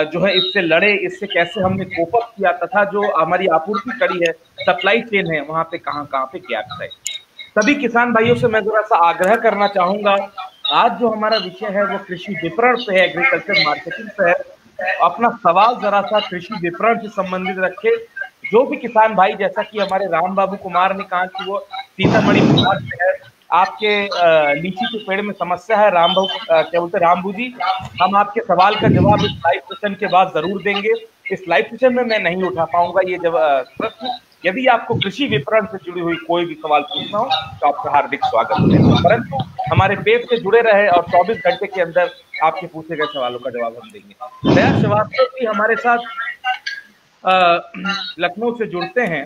जो है इससे लड़े, इससे कैसे हमने कोप अप किया, तथा जो हमारी आपूर्ति कड़ी है, सप्लाई चेन है, वहां पे कहाँ पे गैप्स है। सभी किसान भाइयों से मैं जरा सा आग्रह करना चाहूंगा, आज जो हमारा विषय है वो कृषि विपणन पे है, एग्रीकल्चर मार्केटिंग पे है। अपना सवाल जरा सा कृषि विपणन से संबंधित रखे। जो भी किसान भाई, जैसा कि हमारे राम बाबू कुमार ने कहा कि वो सीतामढ़ी विभाग से है, आपके लीची के पेड़ में समस्या है, राम बाबू जी, हम आपके सवाल का जवाब इस लाइव सेशन के बाद जरूर देंगे। इस लाइव सेशन में मैं नहीं उठा पाऊंगा ये प्रश्न। यदि आपको कृषि विपणन से जुड़ी हुई कोई भी सवाल पूछना हो तो आपका हार्दिक स्वागत है, परंतु हमारे पेज से जुड़े रहे और 24 घंटे के अंदर आपके पूछे गए सवालों का जवाब हम देंगे। दया श्रीवास्तव जी हमारे साथ लखनऊ से जुड़ते हैं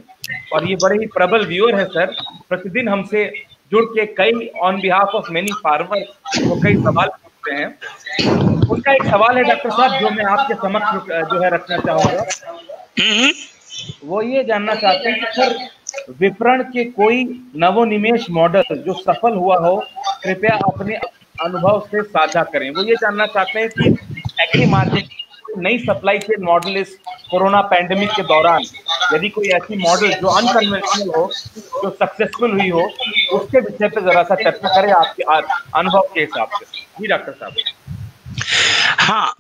और ये बड़े ही प्रबल व्यूअर है सर। प्रतिदिन हमसे जुड़ के कई on behalf of many farmer वो कई सवाल पूछते हैं। उनका एक सवाल है डॉक्टर साहब, जो मैं आपके समक्ष जो है रखना चाहूंगा। वो ये जानना चाहते हैं कि सर, विपणन के कोई नवोन्मेष मॉडल जो सफल हुआ हो, कृपया अपने अनुभव से साझा करें। वो ये जानना चाहते हैं कि एग्री मार्केट नई सप्लाई चेन मॉडल इस कोरोना पैंडेमिक के दौरान, यदि कोई ऐसी मॉडल जो अनकन्वेंशनल हो, जो सक्सेसफुल हुई हो, उसके विषय पे जरा सा चर्चा करें आपके अनुभव के हिसाब से। जी डॉक्टर साहब। हाँ,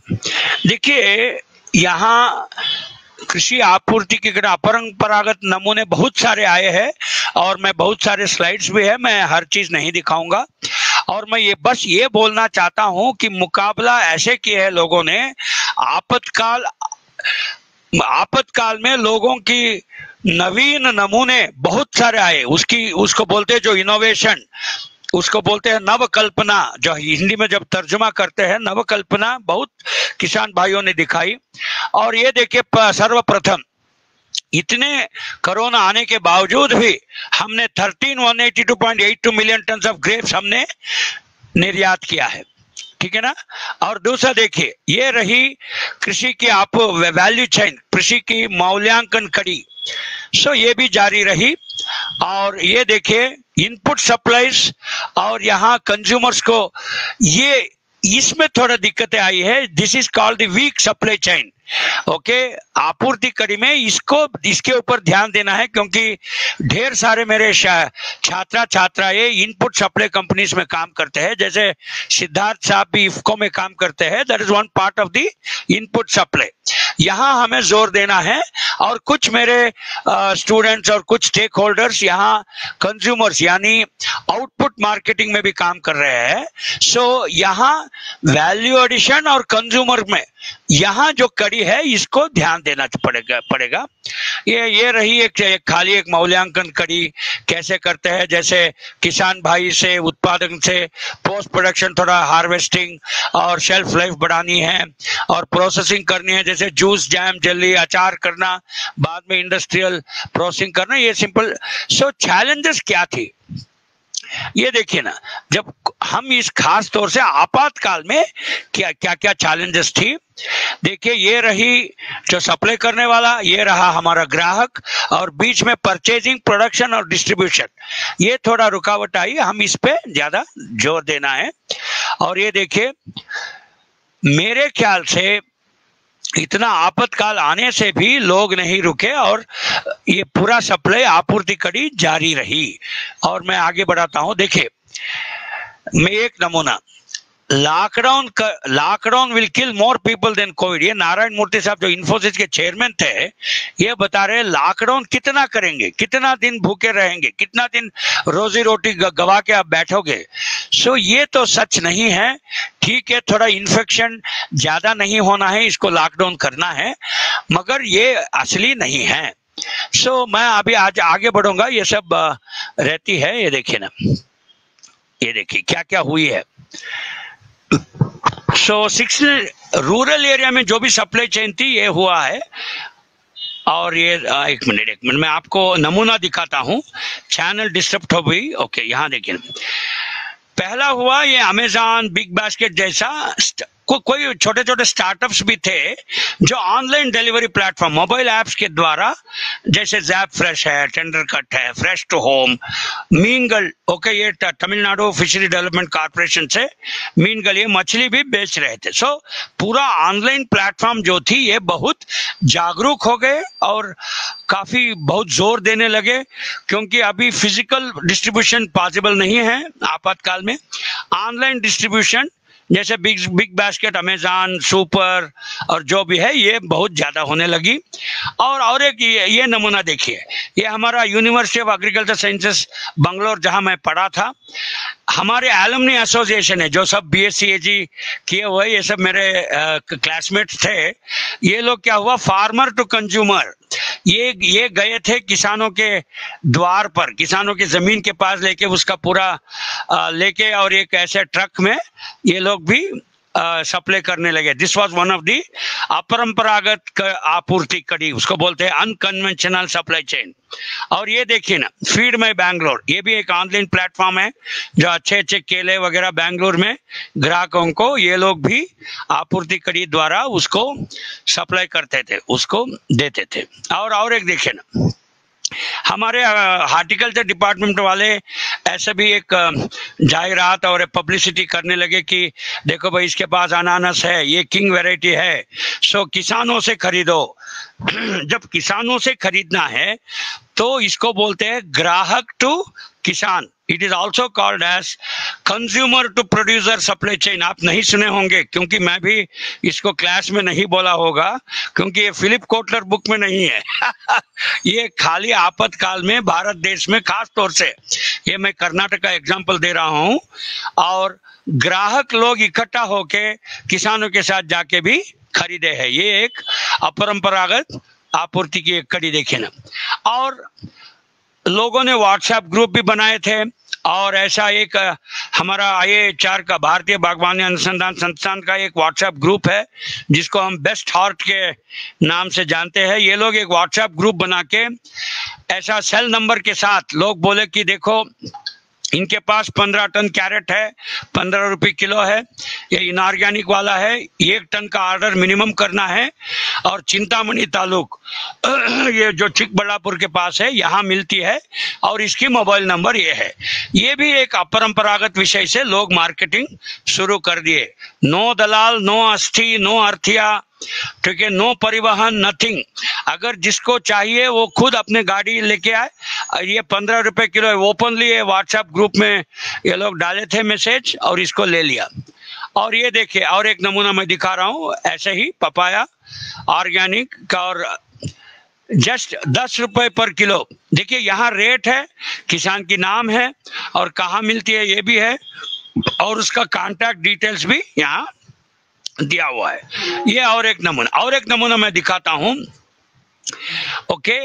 देखिए, यहाँ कृषि आपूर्ति के अपरंपरागत नमूने बहुत सारे आए हैं और मैं बहुत सारे स्लाइड्स भी है, मैं हर चीज नहीं दिखाऊंगा। और मैं ये बस ये बोलना चाहता हूं कि मुकाबला ऐसे किए है लोगों ने, आपातकाल में लोगों की नवीन नमूने बहुत सारे आए, उसको बोलते हैं जो इनोवेशन, उसको बोलते हैं नवकल्पना, जो हिंदी में जब तर्जुमा करते हैं नवकल्पना, बहुत किसान भाइयों ने दिखाई। और ये देखिए, सर्वप्रथम इतने कोरोना आने के बावजूद भी हमने 13182.82 मिलियन टन ऑफ ग्रेप्स हमने निर्यात किया है, ठीक है ना। और दूसरा देखिए, ये रही कृषि की आप वैल्यू चेन, कृषि की मूल्यांकन कड़ी, सो ये भी जारी रही। और ये देखिए इनपुट सप्लाईज और यहाँ कंज्यूमर्स को, ये इसमें थोड़ा दिक्कतें आई है। This is called the weak supply chain. Okay, आपूर्ति कड़ी में इसके ऊपर ध्यान देना है, क्योंकि ढेर सारे मेरे छात्राएं इनपुट सप्लाई कंपनीज में काम करते हैं, जैसे सिद्धार्थ साहब भी इफ्को में काम करते हैं। That is one part of the input supply. यहाँ हमें जोर देना है और कुछ मेरे स्टूडेंट्स और कुछ स्टेक होल्डर्स यहाँ कंज्यूमर्स यानी आउटपुट मार्केटिंग में भी काम कर रहे हैं। सो यहाँ वैल्यू एडिशन और कंज्यूमर में यहाँ जो कड़ी है इसको ध्यान देना पड़ेगा। ये रही एक खाली एक मूल्यांकन कड़ी कैसे करते हैं, जैसे किसान भाई से उत्पादन से पोस्ट प्रोडक्शन थोड़ा हार्वेस्टिंग और शेल्फ लाइफ बढ़ानी है और प्रोसेसिंग करनी है, जैसे जूस जैम जेली अचार करना, बाद में इंडस्ट्रियल प्रोसेसिंग करना, ये सिंपल। सो चैलेंजेस क्या थी ये देखिए ना, जब हम इस खास तौर से आपातकाल में क्या क्या चैलेंजेस थी। देखिए ये रही जो सप्लाई करने वाला, ये रहा हमारा ग्राहक, और बीच में परचेजिंग प्रोडक्शन और डिस्ट्रीब्यूशन, ये थोड़ा रुकावट आई, हम इस पे ज्यादा जोर देना है। और ये देखिए मेरे ख्याल से इतना आपातकाल आने से भी लोग नहीं रुके और ये पूरा सप्लाई आपूर्ति कड़ी जारी रही। और मैं आगे बढ़ाता हूं, देखिए मैं एक नमूना, lockdown will kill more people than COVID, ये नारायण मूर्ति साहब जो इन्फोसिस के चेयरमैन थे ये बता रहे लॉकडाउन कितना करेंगे, कितना दिन भूखे रहेंगे, कितना दिन रोजी रोटी गवा के आप बैठोगे। सो ये तो सच नहीं है। ठीक है थोड़ा इन्फेक्शन ज्यादा नहीं होना है, इसको लॉकडाउन करना है, मगर ये असली नहीं है। सो मैं अभी आज आगे बढ़ूंगा, ये सब रहती है। ये देखिए ना, ये देखिए क्या क्या हुई है। सो 6 रूरल एरिया में जो भी सप्लाई चेन थी ये हुआ है। और ये एक मिनट मैं आपको नमूना दिखाता हूं, चैनल डिस्टर्ब हो गई। ओके यहाँ देखिए, पहला हुआ ये अमेज़न बिग बास्केट जैसा कोई छोटे छोटे स्टार्टअप्स भी थे जो online delivery platform mobile apps के द्वारा, जैसे जैप फ्रेश है, टेंडर कट है, फ्रेश टू होम, मीनगल, ओके ये तमिलनाडु फिशरी डेवलपमेंट कॉर्पोरेशन से मीनगल, ये मछली भी बेच रहे थे। सो पूरा ऑनलाइन प्लेटफॉर्म जो थी ये बहुत जागरूक हो गए और काफी बहुत जोर देने लगे, क्योंकि अभी फिजिकल डिस्ट्रीब्यूशन पॉसिबल नहीं है आपातकाल में। ऑनलाइन डिस्ट्रीब्यूशन जैसे बिग बास्केट, अमेज़न, सुपर और जो भी है ये बहुत ज्यादा होने लगी। और एक ये नमूना देखिए, ये हमारा university of agriculture sciences Bangalore जहां मैं पढ़ा था, हमारे एलुमनी एसोसिएशन है जो सब बीएससी एजी किए हुए, ये सब मेरे क्लासमेट्स थे। ये लोग क्या हुआ, फार्मर टू कंज्यूमर, ये गए थे किसानों के द्वार पर, किसानों की जमीन के पास लेके उसका पूरा लेके, और एक ऐसे ट्रक में ये लोग भी सप्लाई करने लगे। This was one of the अपरंपरागत आपूर्ति कड़ी, उसको बोलते हैं अनकन्वेंशनल सप्लाई चेन। और ये देखिए ना, फीड माई बैंगलोर, ये भी एक ऑनलाइन प्लेटफॉर्म है जो अच्छे अच्छे केले वगैरह बैंगलोर में ग्राहकों को ये लोग भी आपूर्ति कड़ी द्वारा उसको सप्लाई करते थे, उसको देते थे। और एक देखिए ना, हमारे हार्टिकल्चर डिपार्टमेंट वाले ऐसे भी एक जाहिरात और पब्लिसिटी करने लगे कि देखो भाई इसके पास अनानास है, ये किंग वैरायटी है, सो किसानों से खरीदो। जब किसानों से खरीदना है तो इसको बोलते हैं ग्राहक टू किसान। It is also called as consumer to producer supply chain. आप नहीं सुने होंगे क्योंकि मैं भी इसको क्लास में नहीं बोला होगा, क्योंकि ये फिलिप कोटलर बुक में नहीं है। ये खाली आपातकाल में भारत देश में खास तौर से, ये मैं कर्नाटक का एग्जाम्पल दे रहा हूँ, और ग्राहक लोग इकट्ठा होके किसानों के साथ जाके भी खरीदे हैं। ये एक अपरंपरागत आपूर्ति की एक कड़ी देखे ना। और लोगों ने व्हाट्सएप ग्रुप भी बनाए थे, और ऐसा एक हमारा IIHR का भारतीय बागवानी अनुसंधान संस्थान का एक व्हाट्सएप ग्रुप है जिसको हम बेस्ट हार्ट के नाम से जानते हैं। ये लोग एक व्हाट्सएप ग्रुप बना के ऐसा सेल नंबर के साथ लोग बोले कि देखो इनके पास 15 टन कैरेट है, 15 रुपये किलो है, ये इनऑर्गेनिक वाला है, 1 टन का ऑर्डर मिनिमम करना है, और चिंतामणि तालुक ये जो चिकबल्लापुर के पास है यहाँ मिलती है, और इसकी मोबाइल नंबर ये है। ये भी एक अपरंपरागत विषय से लोग मार्केटिंग शुरू कर दिए। नो दलाल, नो अस्थि, नो अर्थिया, ठीक है, नो परिवहन, नथिंग। अगर जिसको चाहिए वो खुद अपने गाड़ी लेके आए। ये 15 रुपए किलो है, ओपनली व्हाट्सएप ग्रुप में ये लोग डाले थे मैसेज और इसको ले लिया। और ये देखिए, और एक नमूना मैं दिखा रहा हूँ, ऐसे ही पपाया ऑर्गेनिक का, और जस्ट 10 रुपए पर किलो। देखिए यहाँ रेट है, किसान की नाम है और कहाँ मिलती है ये भी है, और उसका कांटेक्ट डिटेल्स भी यहाँ दिया हुआ है। ये और एक नमूना मैं दिखाता हूँ। Okay,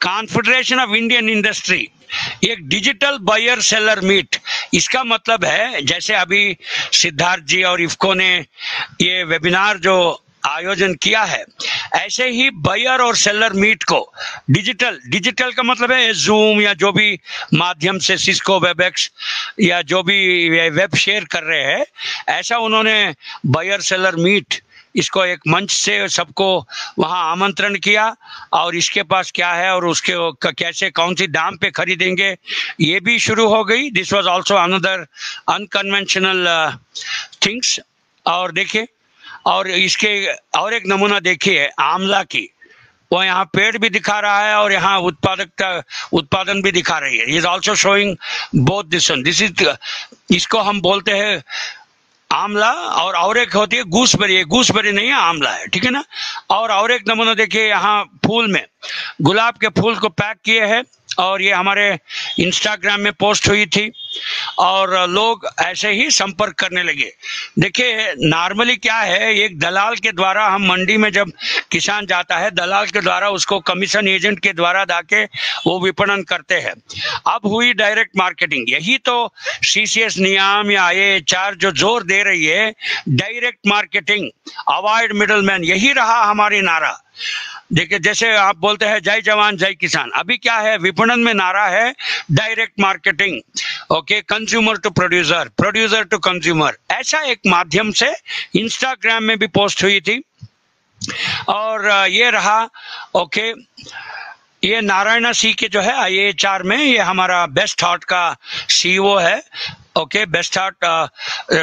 confederation of Indian industry, एक डिजिटल बायर सेलर मीट। इसका मतलब है जैसे अभी सिद्धार्थ जी और इफ्को ने ये वेबिनार जो आयोजन किया है, ऐसे ही बायर और सेलर मीट को डिजिटल का मतलब है जूम या जो भी माध्यम से सिस्को वेबएक्स या जो भी वेब शेयर कर रहे हैं, ऐसा उन्होंने बायर सेलर मीट इसको एक मंच से सबको वहां आमंत्रण किया, और इसके पास क्या है और उसके कैसे कौन सी दाम पे खरीदेंगे ये भी शुरू हो गई। This was also another unconventional things. और देखिए, और इसके और एक नमूना देखिए आंवला की, वो यहाँ पेड़ भी दिखा रहा है और यहाँ उत्पादन भी दिखा रही है। Is also showing both this is, इसको हम बोलते हैं आंवला, और एक होती है गूसबेरी। गूसबेरी नहीं है, आंवला है, ठीक है ना। और एक नमूना देखिए, यहाँ फूल में गुलाब के फूल को पैक किए हैं, और ये हमारे इंस्टाग्राम में पोस्ट हुई थी और लोग ऐसे ही संपर्क करने लगे। देखिए नॉर्मली क्या है, एक दलाल के द्वारा हम मंडी में जब किसान जाता है, दलाल के द्वारा उसको कमीशन एजेंट के द्वारा जाके वो विपणन करते हैं। अब हुई डायरेक्ट मार्केटिंग। यही तो सीसीएस नियम या IAHR जो जोर दे रही है, डायरेक्ट मार्केटिंग, अवॉइड मिडलमैन, यही रहा हमारी नारा। देखिए जैसे आप बोलते हैं जय जवान जय किसान, अभी क्या है विपणन में नारा है direct marketing. Okay, consumer to producer, producer to consumer, ऐसा एक माध्यम से इंस्टाग्राम में भी पोस्ट हुई थी। और ये रहा। ओके, ये नारायणा सी के जो है IAHR में, ये हमारा बेस्ट हार्ट का CEO है। Okay, best heart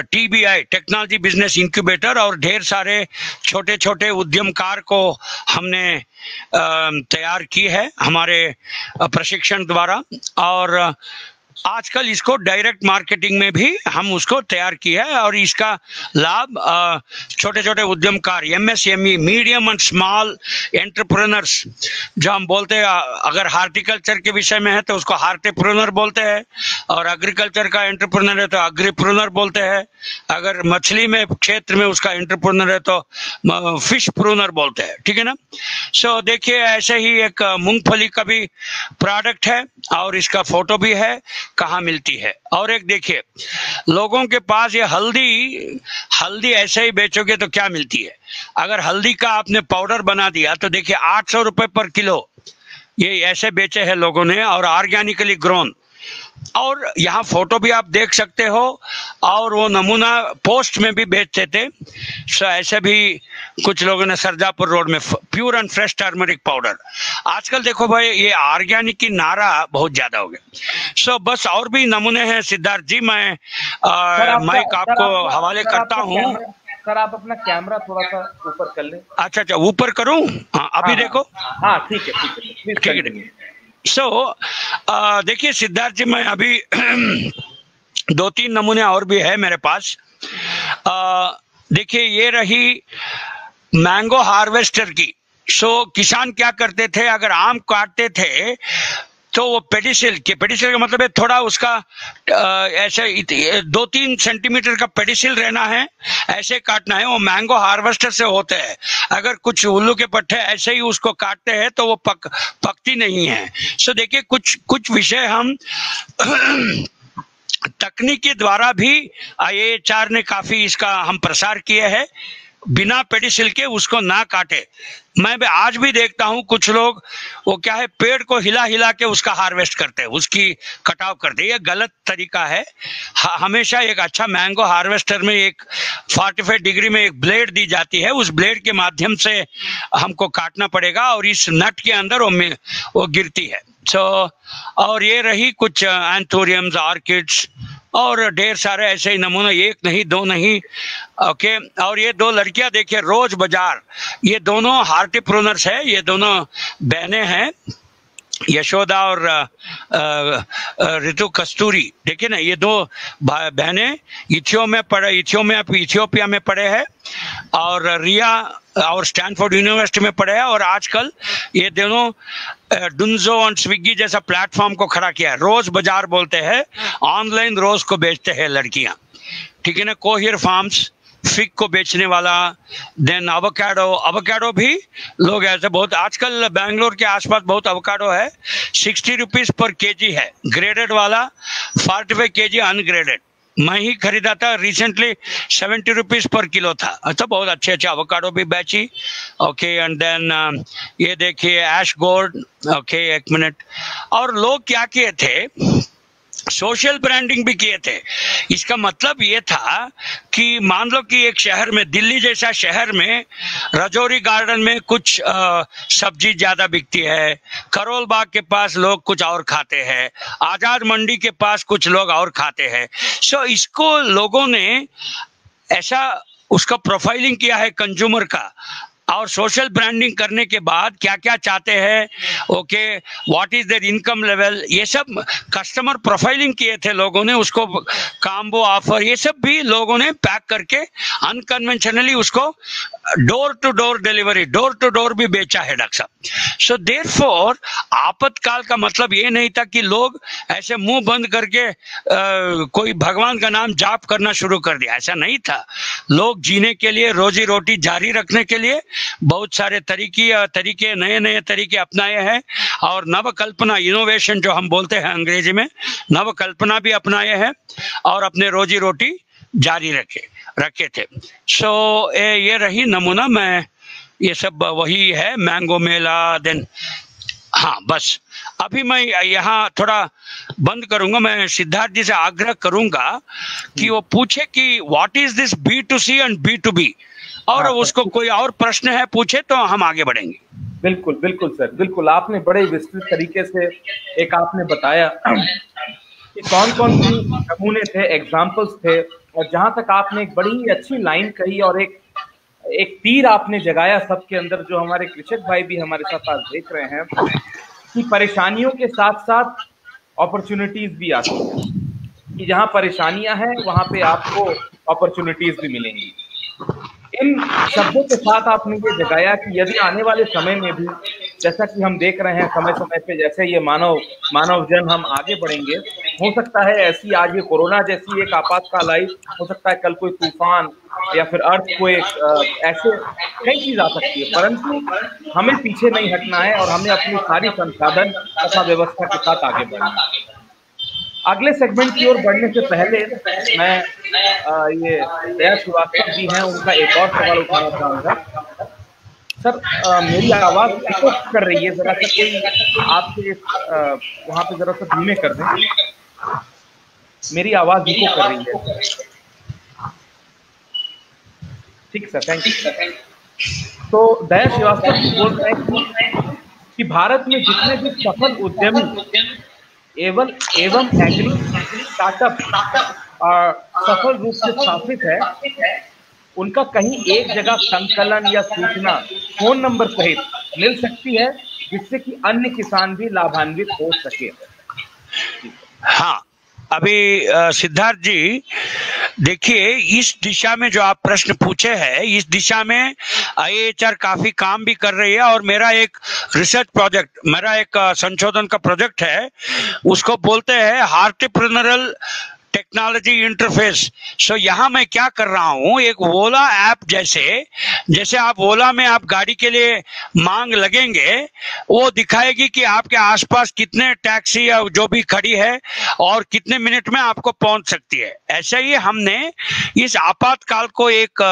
TBI technology business incubator, और ढेर सारे छोटे छोटे उद्यमकार को हमने तैयार की है हमारे प्रशिक्षण द्वारा। और आजकल इसको डायरेक्ट मार्केटिंग में भी हम उसको तैयार किया है, और इसका लाभ छोटे छोटे उद्यमकार, MSME, medium and small entrepreneurs जो हम बोलते हैं, अगर हार्टिकल्चर के विषय में है तो उसको हार्टिप्रेन्योर बोलते हैं, और एग्रीकल्चर का एंटरप्रेन्योर है तो एग्रीप्रेन्योर बोलते हैं, अगर मछली में क्षेत्र में उसका एंटरप्रेन्योर है तो फिशप्रेन्योर बोलते हैं, ठीक है ना। सो देखिए ऐसे ही एक मूंगफली का भी प्रोडक्ट है, और इसका फोटो भी है कहाँ मिलती है। और एक देखिए, लोगों के पास ये हल्दी ऐसे ही बेचोगे तो क्या मिलती है। अगर हल्दी का आपने पाउडर बना दिया तो देखिए 800 रुपए पर किलो ये ऐसे बेचे हैं लोगों ने, और ऑर्गेनिकली ग्रोन। और यहाँ फोटो भी आप देख सकते हो, और वो नमूना पोस्ट में भी बेचते थे। सो ऐसे भी कुछ लोगों ने सरजापुर रोड में pure and fresh turmeric powder. आजकल देखो भाई, ये ऑर्गेनिक की नारा बहुत ज्यादा हो गया। सो बस और भी नमूने हैं सिद्धार्थ जी, मैं माइक आपको हवाले करता हूँ। सर आप अपना कैमरा थोड़ा सा ऊपर कर ले। अच्छा, ऊपर करूँ? हाँ, अभी देखो। हाँ ठीक है, ठीक है। सो देखिए सिद्धार्थ जी, मैं अभी 2-3 नमूने और भी है मेरे पास। देखिए ये रही मैंगो हार्वेस्टर की। सो किसान क्या करते थे, अगर आम काटते थे तो वो पेडिसिल का मतलब है थोड़ा उसका ऐसे 2-3 सेंटीमीटर का पेडिसिल रहना है, ऐसे काटना है। वो मैंगो हार्वेस्टर से होते हैं। अगर कुछ उल्लू के पट्टे ऐसे ही उसको काटते हैं तो वो पकती नहीं है। सो देखिए कुछ विषय हम तकनीक के द्वारा भी IAHR ने काफी इसका हम प्रसार किए हैं, बिना पेडिसिल के उसको ना काटे। मैं आज भी देखता हूं कुछ लोग वो क्या है, पेड़ को हिला हिला के उसका हार्वेस्ट करते हैं, उसकी कटाव करते हैं। ये गलत तरीका है। हमेशा एक अच्छा मैंगो हार्वेस्टर में एक 45 डिग्री में एक ब्लेड दी जाती है, उस ब्लेड के माध्यम से हमको काटना पड़ेगा, और इस नट के अंदर वो गिरती है। और ये रही कुछ एंथोरियम्स, ऑर्किड्स, और ढेर सारे ऐसे ही नमूने, एक नहीं दो नहीं। ओके, और ये 2 लड़कियां देखिए, रोज बाजार, ये दोनों हार्टिप्रेन्योर्स है, ये दोनों बहनें हैं। यशोदा और ऋतु कस्तूरी, देखिए ना, ये दो बहनें इथियोपिया में पढ़े हैं, और रिया और स्टैनफोर्ड यूनिवर्सिटी में पढ़े हैं, और आजकल ये दोनों डुंजो और स्विगी जैसा प्लेटफॉर्म को खड़ा किया है। रोज बाजार बोलते हैं, ऑनलाइन रोज को बेचते हैं लड़कियां, ठीक है ना। कोहिर फार्म्स फिग को बेचने वाला, देन अवोकाडो भी लोग ऐसे बहुत, आजकल बेंगलोर के आसपास बहुत अवोकाडो है, 60 रुपीज पर केजी है, ग्रेडेड वाला 45 केजी अनग्रेडेड। मैं ही खरीदा था रिसेंटली, 70 रुपीज पर किलो था। अच्छा, बहुत अच्छे अच्छे अवोकाडो भी बेची। ओके, एंड देन ये देखिए ऐश गोल्ड। ओके, एक मिनट। और लोग क्या किए थे, सोशल ब्रांडिंग भी किए थे। इसका मतलब ये था कि मान लो कि एक शहर में, दिल्ली जैसा शहर में, रजौरी गार्डन में कुछ सब्जी ज्यादा बिकती है, करोल बाग के पास लोग कुछ और खाते हैं, आजाद मंडी के पास कुछ लोग और खाते हैं। सो इसको लोगों ने ऐसा उसका प्रोफाइलिंग किया है कंज्यूमर का, और सोशल ब्रांडिंग करने के बाद क्या क्या चाहते हैं, okay, what is there income level, ये सब कस्टमर प्रोफाइलिंग किए थे लोगों ने। उसको कॉम्बो ऑफर, ये सब भी लोगों ने पैक करके अनकन्वेंशनली उसको door to door delivery, door to door भी बेचा है डॉक्टर साहब। सो देयरफॉर आपातकाल का मतलब ये नहीं था कि लोग ऐसे मुंह बंद करके कोई भगवान का नाम जाप करना शुरू कर दिया, ऐसा नहीं था। लोग जीने के लिए, रोजी रोटी जारी रखने के लिए बहुत सारे तरीके नए तरीके अपनाए हैं, और नवकल्पना, इनोवेशन जो हम बोलते हैं अंग्रेजी में, नवकल्पना भी अपनाए हैं, और अपने रोजी रोटी जारी रखे थे। सो ये रही नमूना। मैं ये सब वही है, मैंगो मेला, देन हाँ, बस अभी मैं यहाँ थोड़ा बंद करूंगा। मैं सिद्धार्थ जी से आग्रह करूंगा कि वो पूछे कि what is this B2C and B2B, और उसको कोई और प्रश्न है पूछे तो हम आगे बढ़ेंगे। बिल्कुल बिल्कुल सर, बिल्कुल। आपने बड़े विस्तृत तरीके से एक आपने बताया कि कौन कौन से नमूने थे, एग्जाम्पल्स थे, और जहां तक आपने एक बड़ी ही अच्छी लाइन कही और एक तीर आपने जगाया सबके अंदर, जो हमारे कृषक भाई भी हमारे साथ आज देख रहे हैं, कि परेशानियों के साथ साथ अपॉर्चुनिटीज भी आती हैं, कि जहां परेशानियां हैं वहां पे आपको अपॉर्चुनिटीज भी मिलेंगी। इन शब्दों के साथ आपने ये जगाया कि यदि आने वाले समय में भी, जैसा कि हम देख रहे हैं समय समय पे जैसे ये मानव जन हम आगे बढ़ेंगे, हो सकता है ऐसी आज ये कोरोना जैसी एक आपातकाल आई, हो सकता है कल कोई तूफान या फिर अर्थक्वेक, ऐसे कई चीज आ सकती है, परंतु हमें पीछे नहीं हटना है और हमें अपनी सारी संसाधन तथा व्यवस्था के साथ आगे बढ़ना है। अगले सेगमेंट की ओर बढ़ने से पहले मैं ये दया श्रीवास्तव जी हैं, उनका एक और सवाल उठाना चाहूंगा। सर, मेरी आवाज इको कर रही है, जरा सा कोई आपके वहां पे जरा सा धीमे कर दें, मेरी आवाज इको कर रही है। ठीक सर, थैंक यू। तो दया श्रीवास्तव जी बोल रहे हैं कि भारत में जितने भी सफल उद्यमी एवं एग्री स्टार्टअप सफल रूप से स्थापित है, उनका कहीं एक जगह संकलन या सूचना फोन नंबर सहित मिल सकती है, जिससे कि अन्य किसान भी लाभान्वित हो सके। हाँ, अभी सिद्धार्थ जी देखिए, इस दिशा में जो आप प्रश्न पूछे हैं, इस दिशा में IIHR काफी काम भी कर रही है, और मेरा एक रिसर्च प्रोजेक्ट, मेरा एक संशोधन का प्रोजेक्ट है, उसको बोलते हैं हार्टिप्रेन्योरल टेक्नोलॉजी इंटरफेस। सो यहाँ मैं क्या कर रहा हूँ, एक ओला ऐप जैसे आप ओला में आप गाड़ी के लिए मांग लगेंगे, वो दिखाएगी कि आपके आसपास कितने टैक्सी या जो भी खड़ी है और कितने मिनट में आपको पहुंच सकती है। ऐसे ही हमने इस आपातकाल को एक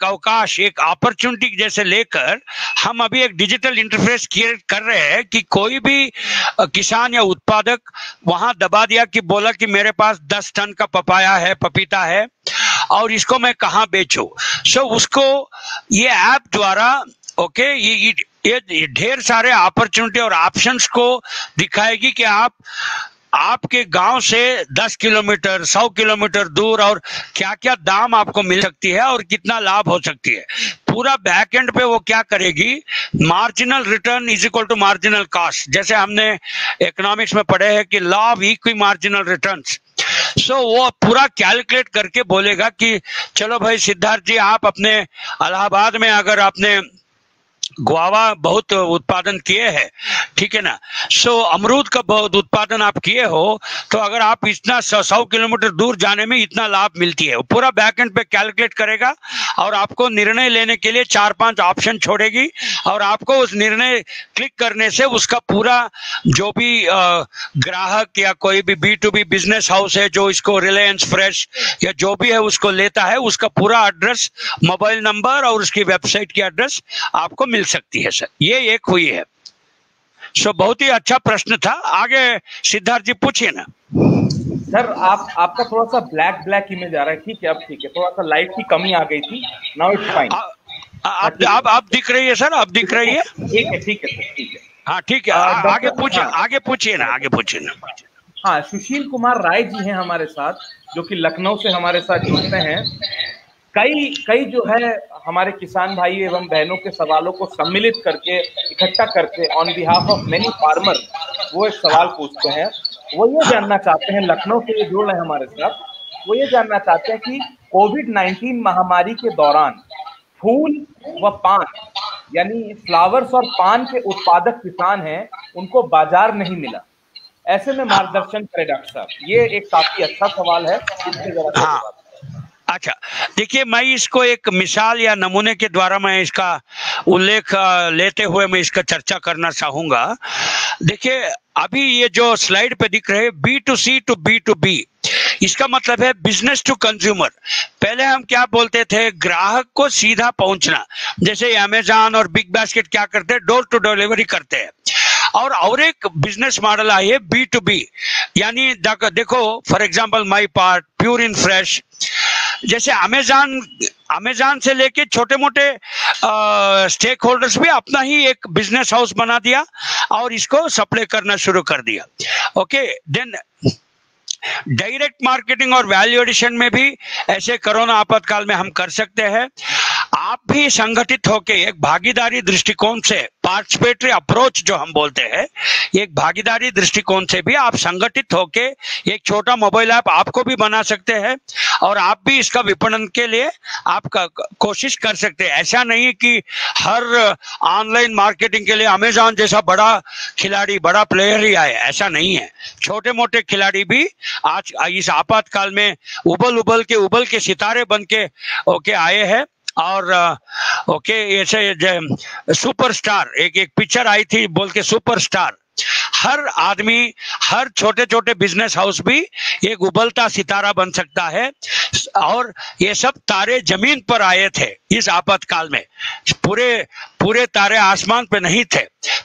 अवकाश, एक अपॉर्चुनिटी जैसे लेकर हम अभी एक डिजिटल इंटरफेस क्रिएट कर रहे हैं कि कोई भी किसान या उत्पादक वहां दबा दिया कि बोला कि मेरे पास 10 टन का पपाया है, पपीता है, और इसको मैं कहाँ बेचूं। सो उसको ये ऐप द्वारा ओके ये ढेर सारे अपॉर्चुनिटी और ऑप्शंस को दिखाएगी कि आप आपके गांव से 10 किलोमीटर 100 किलोमीटर दूर और क्या क्या दाम आपको मिल सकती है और कितना लाभ हो सकती है, पूरा बैक एंड पे वो क्या करेगी, marginal return is equal to marginal cost, जैसे हमने इकोनॉमिक्स में पढ़े हैं कि law of equi marginal returns. वो पूरा कैलकुलेट करके बोलेगा कि चलो भाई सिद्धार्थ जी, आप अपने इलाहाबाद में अगर आपने गुआवा बहुत उत्पादन किए हैं, ठीक है ना, अमरूद का बहुत उत्पादन आप किए हो, तो अगर आप इतना 100 किलोमीटर दूर जाने में इतना लाभ मिलती है, वो पूरा बैक एंड पे कैलकुलेट करेगा और आपको निर्णय लेने के लिए 4-5 ऑप्शन छोड़ेगी और आपको उस निर्णय क्लिक करने से उसका पूरा जो भी ग्राहक या कोई भी B2B बिजनेस हाउस है जो इसको रिलायंस फ्रेश या जो भी है उसको लेता है, उसका पूरा एड्रेस, मोबाइल नंबर और उसकी वेबसाइट की एड्रेस आपको मिल सकती है। सर ये एक हुई है। बहुत ही अच्छा प्रश्न था। आगे सिद्धार्थ जी पूछिए ना। सर आपका थोड़ा सा ब्लैक इमेज आ रहा है। ठीक है, अब ठीक है, थोड़ा सा लाइट की कमी आ गई थी। Now it's fine. आप दिख रही है सर, आप दिख रही है। ठीक है सर, ठीक है। हाँ ठीक है, आगे पूछिए ना। हाँ, सुशील कुमार राय जी हैं हमारे साथ, जो कि लखनऊ से हमारे साथ जुड़ते हैं। कई जो है हमारे किसान भाई एवं बहनों के सवालों को सम्मिलित करके, इकट्ठा करके on behalf of many farmer वो एक सवाल पूछते हैं। वो ये जानना चाहते हैं, लखनऊ से जुड़ रहे हैं हमारे साथ, वो ये जानना चाहते हैं कि कोविड-19 महामारी के दौरान फूल व पान यानी फ्लावर्स और पान के उत्पादक किसान हैं, उनको बाजार नहीं मिला। ऐसे में मार्गदर्शन करें डॉक्टर साहब। ये एक काफी अच्छा सवाल है, इससे जरा अच्छा देखिए, मैं इसको एक मिसाल या नमूने के द्वारा मैं इसका उल्लेख लेते हुए मैं इसका चर्चा करना चाहूंगा। देखिए अभी ये जो स्लाइड पे दिख रहे हैं B2C टू B2B, इसका मतलब है बिजनेस टू कंज्यूमर। पहले हम क्या बोलते थे, ग्राहक को सीधा पहुंचना, जैसे अमेजॉन और बिग बास्केट क्या करते हैं, डोर टू डिलीवरी करते हैं। और एक बिजनेस मॉडल आई है B2B, यानी देखो for example my part, pure in fresh, जैसे अमेजॉन से लेके छोटे मोटे स्टेक होल्डर्स भी अपना ही एक बिजनेस हाउस बना दिया और इसको सप्लाई करना शुरू कर दिया। ओके, देन डायरेक्ट मार्केटिंग और वैल्यू एडिशन में भी ऐसे कोरोना आपातकाल में हम कर सकते हैं। आप भी संगठित होके एक भागीदारी दृष्टिकोण से, पार्टिसिपेटरी अप्रोच जो हम बोलते हैं, एक भागीदारी दृष्टिकोण से भी आप संगठित होके एक छोटा मोबाइल ऐप आपको भी बना सकते हैं और आप भी इसका विपणन के लिए आपका कोशिश कर सकते हैं। ऐसा नहीं है कि हर ऑनलाइन मार्केटिंग के लिए अमेजॉन जैसा बड़ा खिलाड़ी, बड़ा प्लेयर ही आए, ऐसा नहीं है। छोटे मोटे खिलाड़ी भी आज इस आपातकाल में उबल के सितारे बन के आए हैं। और ऐसे सुपरस्टार, एक पिक्चर आई थी बोल के सुपरस्टार, हर आदमी, हर छोटे छोटे बिजनेस हाउस भी एक उबलता सितारा बन सकता है। और ये सब तारे जमीन पर आए थे इस आपातकाल में, पूरे तारे आसमान पे नहीं थे।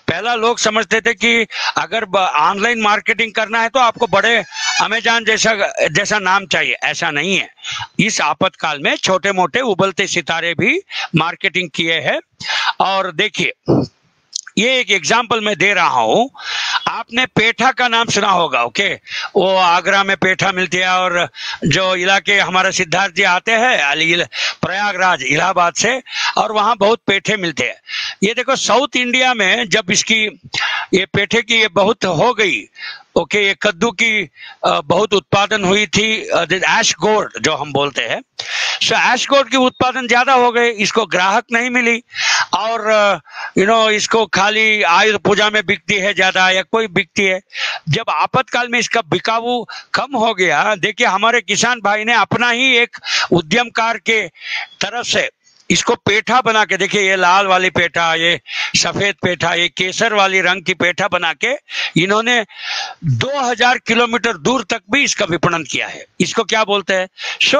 पहला लोग समझते थे कि अगर ऑनलाइन मार्केटिंग करना है तो आपको बड़े अमेजॉन जैसा नाम चाहिए, ऐसा नहीं है। इस आपातकाल में छोटे मोटे उबलते सितारे भी मार्केटिंग किए हैं। और देखिए, ये एक एग्जाम्पल मैं दे रहा हूं। आपने पेठा का नाम सुना होगा, ओके, वो आगरा में पेठा मिलती है और जो इलाके हमारे सिद्धार्थ जी आते हैं प्रयागराज इलाहाबाद से, और वहां बहुत पेठे मिलते हैं। ये देखो साउथ इंडिया में जब इसकी ये पेठे की ये बहुत हो गई, ओके, ये कद्दू की बहुत उत्पादन हुई थी, ऐश गोर्ड जो हम बोलते हैं, ऐश गोर्ड की उत्पादन ज्यादा हो गए, इसको ग्राहक नहीं मिली और इसको खाली आयुध पूजा में बिकती है ज्यादा या कोई बिकती है। जब आपातकाल में इसका बिकाऊ कम हो गया, देखिए हमारे किसान भाई ने अपना ही एक उद्यमकार के तरफ से इसको पेठा बना के, देखिए ये लाल वाली पेठा, ये सफेद पेठा, ये केसर वाली रंग की पेठा बना के इन्होंने 2000 किलोमीटर दूर तक भी इसका विपणन किया है। इसको क्या बोलते हैं?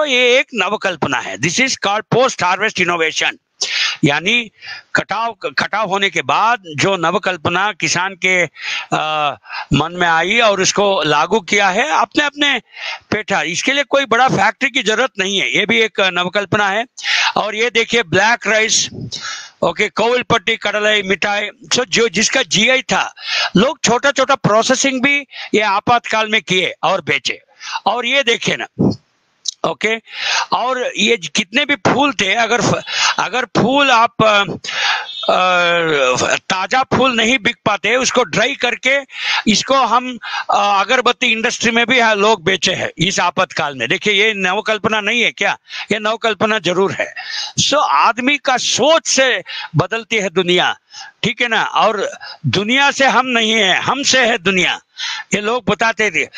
ये एक नवकल्पना है। This is called post harvest innovation, यानी कटाव होने के बाद जो नवकल्पना किसान के मन में आई और उसको लागू किया है अपने अपने पेठा। इसके लिए कोई बड़ा फैक्ट्री की जरूरत नहीं है, ये भी एक नवकल्पना है। और ये देखिए black rice, okay, Kovilpatti, Kadalai, मिठाई, सो जो जिसका जीआई था, लोग छोटा छोटा प्रोसेसिंग भी ये आपातकाल में किए और बेचे। और ये देखे ना, ओके, और ये जितने भी फूल थे, अगर फूल आप ताजा फूल नहीं बिक पाते, उसको ड्राई करके इसको हम अगरबत्ती इंडस्ट्री में भी लोग बेचे हैं इस आपातकाल में। देखिए, ये नवकल्पना नहीं है क्या? ये नवकल्पना जरूर है। सो आदमी का सोच से बदलती है दुनिया, ठीक है ना। और दुनिया से हम नहीं है, हमसे है दुनिया। ये लोग बताते थे,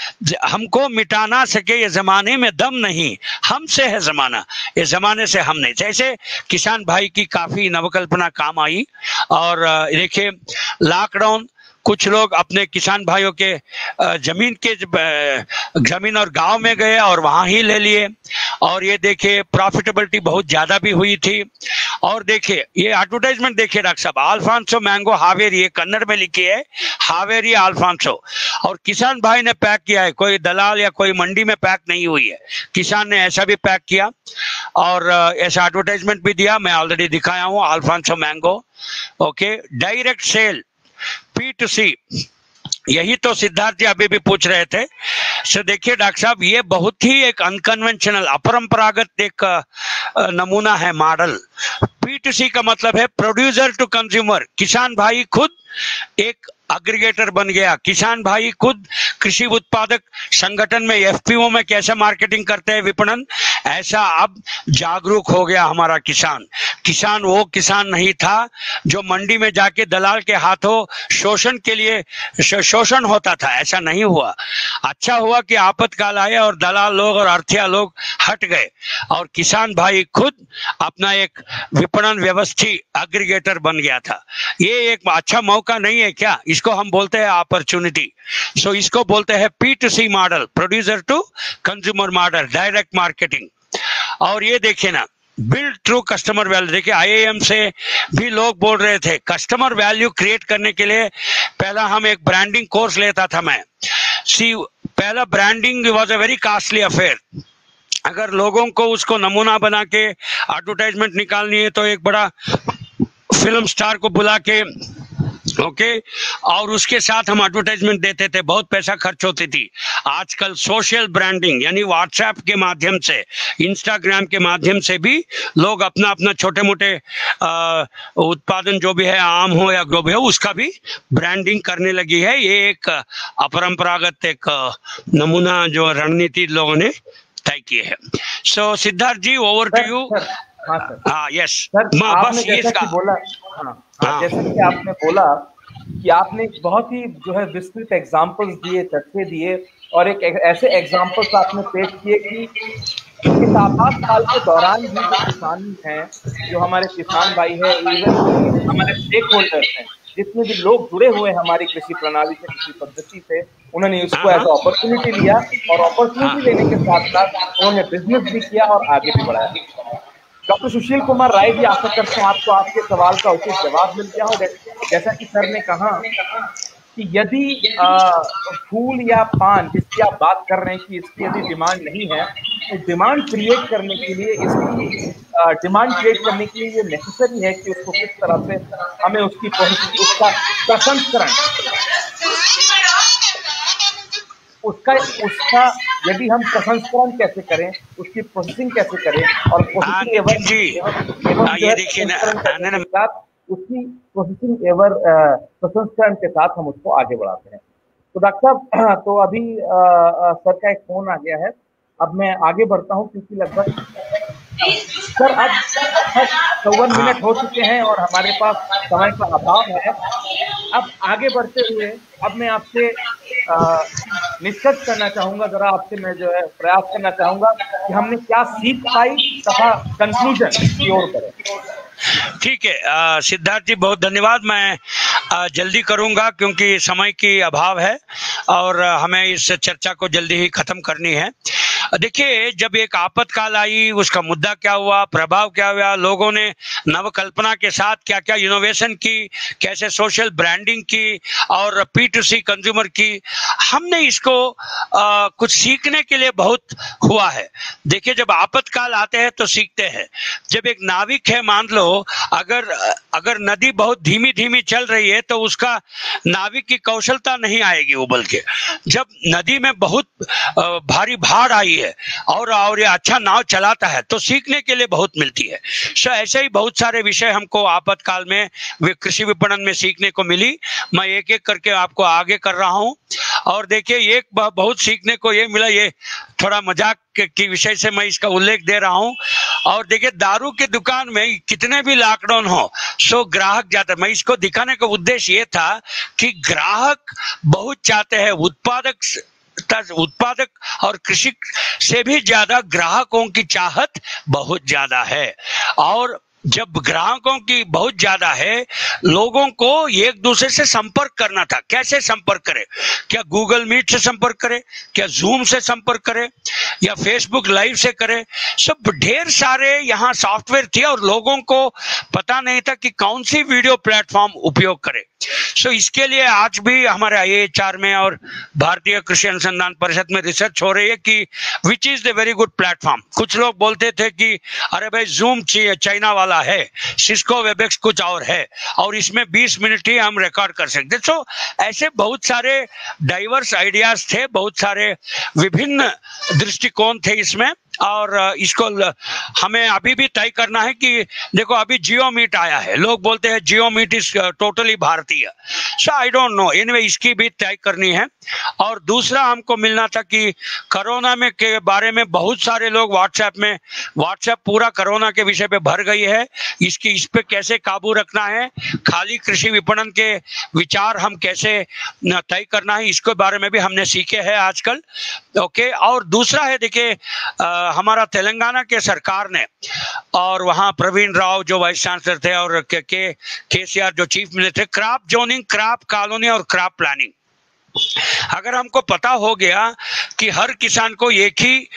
हमको मिटा ना सके ये जमाने में दम नहीं, हमसे है जमाना, ये जमाने से हम नहीं। जैसे किसान भाई की काफी नवकल्पना काम आई। और देखिए, लॉकडाउन, कुछ लोग अपने किसान भाइयों के जमीन और गांव में गए और वहां ही ले लिए। और ये देखिए, प्रॉफिटेबिलिटी बहुत ज्यादा भी हुई थी। और देखिए, ये एडवर्टाइजमेंट देखिए डॉक्टर साहब, अल्फांसो मैंगो हावेरी, ये कन्नड़ में लिखी है, हावेरी अल्फांसो। और किसान भाई ने पैक किया है, कोई दलाल या कोई मंडी में पैक नहीं हुई है, किसान ने ऐसा भी पैक किया और ऐसा एडवर्टाइजमेंट भी दिया। मैं ऑलरेडी दिखाया हूँ alphonso mango. Okay, direct sale, P2C, यही तो सिद्धार्थ जी अभी भी पूछ रहे थे। सो देखिए डॉक्टर साहब, ये बहुत ही एक अनकन्वेंशनल, अपरंपरागत एक नमूना है, मॉडल। P2C का मतलब है प्रोड्यूसर टू कंज्यूमर। किसान भाई खुद एक एग्रीगेटर बन गया, किसान भाई खुद कृषि उत्पादक संगठन में, एफपीओ में कैसे मार्केटिंग करते हैं, विपणन, ऐसा अब जागरूक हो गया हमारा किसान। किसान वो किसान नहीं था जो मंडी में जाके दलाल के हाथों शोषण के लिए शोषण होता था, ऐसा नहीं हुआ। अच्छा हुआ कि आपातकाल आया और दलाल लोग और अर्थीय लोग हट गए और किसान भाई खुद अपना एक विपणन व्यवस्थित एग्रीगेटर बन गया था। ये एक अच्छा मौका नहीं है क्या? इसको हम बोलते हैं अपॉर्चुनिटी। सो इसको बोलते हैं P2C model, producer to consumer model, direct marketing. और ये देखिए ना, बिल्ड ट्रू कस्टमर वैल्यू। देखिए, IIM से भी लोग बोल रहे थे कस्टमर वैल्यू क्रिएट करने के लिए पहला हम एक ब्रांडिंग कोर्स लेता था मैं। पहला branding was a very costly affair. अगर लोगों को उसको नमूना बना के एडवर्टाइजमेंट निकालनी है तो एक बड़ा फिल्म स्टार को बुला के, ओके, और उसके साथ हम एडवर्टाइजमेंट देते थे, बहुत पैसा खर्च होती थी। आजकल सोशल ब्रांडिंग, यानी व्हाट्सएप के माध्यम से, इंस्टाग्राम के माध्यम से भी लोग अपना अपना छोटे मोटे उत्पादन जो भी है, आम हो या जो भी हो, उसका भी ब्रांडिंग करने लगी है। ये एक अपरंपरागत एक नमूना जो रणनीति लोगों ने तय की है। सो Siddharth ji, over to you. हाँ सर, हाँ, यस सर, बस आपने ये जैसा कि बोला, हाँ, जैसा कि आपने बोला कि आपने बहुत ही जो है विस्तृत एग्जांपल्स दिए, तथ्य दिए, और एक ऐसे एग्जांपल्स आपने पेश किए कि इस आपातकाल के दौरान भी जो किसान हैं, जो हमारे किसान भाई हैं, इवन हमारे स्टेक होल्डर्स हैं, जितने भी लोग जुड़े हुए हैं हमारी कृषि प्रणाली से, कृषि पद्धति से, उन्होंने इसको एज अपॉर्चुनिटी लिया और अपॉर्चुनिटी लेने के साथ साथ उन्होंने बिजनेस भी किया और आगे भी बढ़ाया। डॉक्टर सुशील कुमार राय जी, आशा करते हैं आपको आपके सवाल का उचित जवाब मिल गया हो। जैसा कि सर ने कहा कि यदि फूल या पान जिसकी आप बात कर रहे हैं कि इसकी यदि डिमांड नहीं है, तो डिमांड क्रिएट करने के लिए, इसकी डिमांड क्रिएट करने के लिए ये नेसेसरी है कि उसको किस तरह से हमें उसका उसका यदि हम प्रसंस्करण कैसे करें, उसकी प्रोसेसिंग कैसे करें, और उसकी प्रोसेसिंग एवर प्रसंस्करण के साथ हम उसको आगे बढ़ाते हैं। तो डॉक्टर साहब, तो अभी सर का एक फोन आ गया है, अब मैं आगे बढ़ता हूं क्योंकि लगभग सर अब 54 मिनट हो चुके हैं और हमारे पास समय का अभाव है। अब आगे बढ़ते हुए अब मैं आपसे निष्कर्ष करना चाहूंगा, जरा आपसे मैं जो है प्रयास करना चाहूंगा कि हमने क्या सीख पाई तथा कंक्लूजन की ओर करें। ठीक है सिद्धार्थ जी, बहुत धन्यवाद। मैं जल्दी करूंगा क्योंकि समय की अभाव है और हमें इस चर्चा को जल्दी ही खत्म करनी है। देखिए, जब एक आपातकाल आई, उसका मुद्दा क्या हुआ, प्रभाव क्या हुआ, लोगों ने नवकल्पना के साथ क्या क्या इनोवेशन की, कैसे सोशल ब्रांडिंग की और P2C कंज्यूमर की, हमने इसको कुछ सीखने के लिए बहुत हुआ है। देखिए, जब आपातकाल आते हैं तो सीखते हैं। जब एक नाविक है, मान लो अगर नदी बहुत धीमी धीमी चल रही है तो उसका नाविक की कौशलता नहीं आएगी उबल के। जब नदी में बहुत भारी बाढ़ आई है और ये अच्छा नाव चलाता है तो सीखने के लिए बहुत मिलती है। सो ऐसे ही बहुत सारे विषय हमको आपातकाल में कृषि विपणन में सीखने को मिली। मैं एक एक करके आपको आगे कर रहा हूं। और देखिए, एक बहुत सीखने को ये मिला, ये थोड़ा मजाक की विषय से मैं इसका उल्लेख दे रहा हूं। और देखिए, दारू की दुकान में कितने भी लॉकडाउन हो, सो ग्राहक जाता है। मैं इसको दिखाने का उद्देश्य ये था कि ग्राहक बहुत चाहते हैं, उत्पादक और कृषि से भी ज्यादा ग्राहकों की चाहत बहुत ज्यादा है। और जब ग्राहकों की बहुत ज्यादा है, लोगों को एक दूसरे से संपर्क करना था। कैसे संपर्क करें? क्या गूगल मीट से संपर्क करें, क्या जूम से संपर्क करें, या फेसबुक लाइव से करें? सब ढेर सारे यहाँ सॉफ्टवेयर थे और लोगों को पता नहीं था कि कौन सी वीडियो प्लेटफॉर्म उपयोग करें। सो इसके लिए आज भी हमारे IIHR में और भारतीय कृषि अनुसंधान परिषद में रिसर्च हो रही है कि which is the very good platform. कुछ लोग बोलते थे कि अरे भाई, जूम चाइना वाला है, सिस्को वेबएक्स कुछ और है, और इसमें 20 मिनट ही हम रिकॉर्ड कर सकते। सो ऐसे बहुत सारे डाइवर्स आइडियाज थे, बहुत सारे विभिन्न दृष्टिकोण थे इसमें। और इसको हमें अभी भी तय करना है कि देखो, अभी जियो मीट आया है, लोग बोलते हैं जियो मीट इज टोटली भारतीय। सो आई डोंट नो, एनीवे इसकी भी तय करनी है। और दूसरा हमको मिलना था कि कोरोना में के बारे में बहुत सारे लोग व्हाट्सएप पूरा कोरोना के विषय पे भर गई है। इस पे कैसे काबू रखना है, खाली कृषि विपणन के विचार हम कैसे तय करना है, इसके बारे में भी हमने सीखे हैं आजकल। ओके। और दूसरा है, देखिए, हमारा तेलंगाना के सरकार ने, और वहां प्रवीण राव जो वाइस चांसलर थे और KCR जो chief minister, crop zoning, crop colony और क्रॉप प्लानिंग। अगर हमको पता हो गया कि हर किसान को एक ही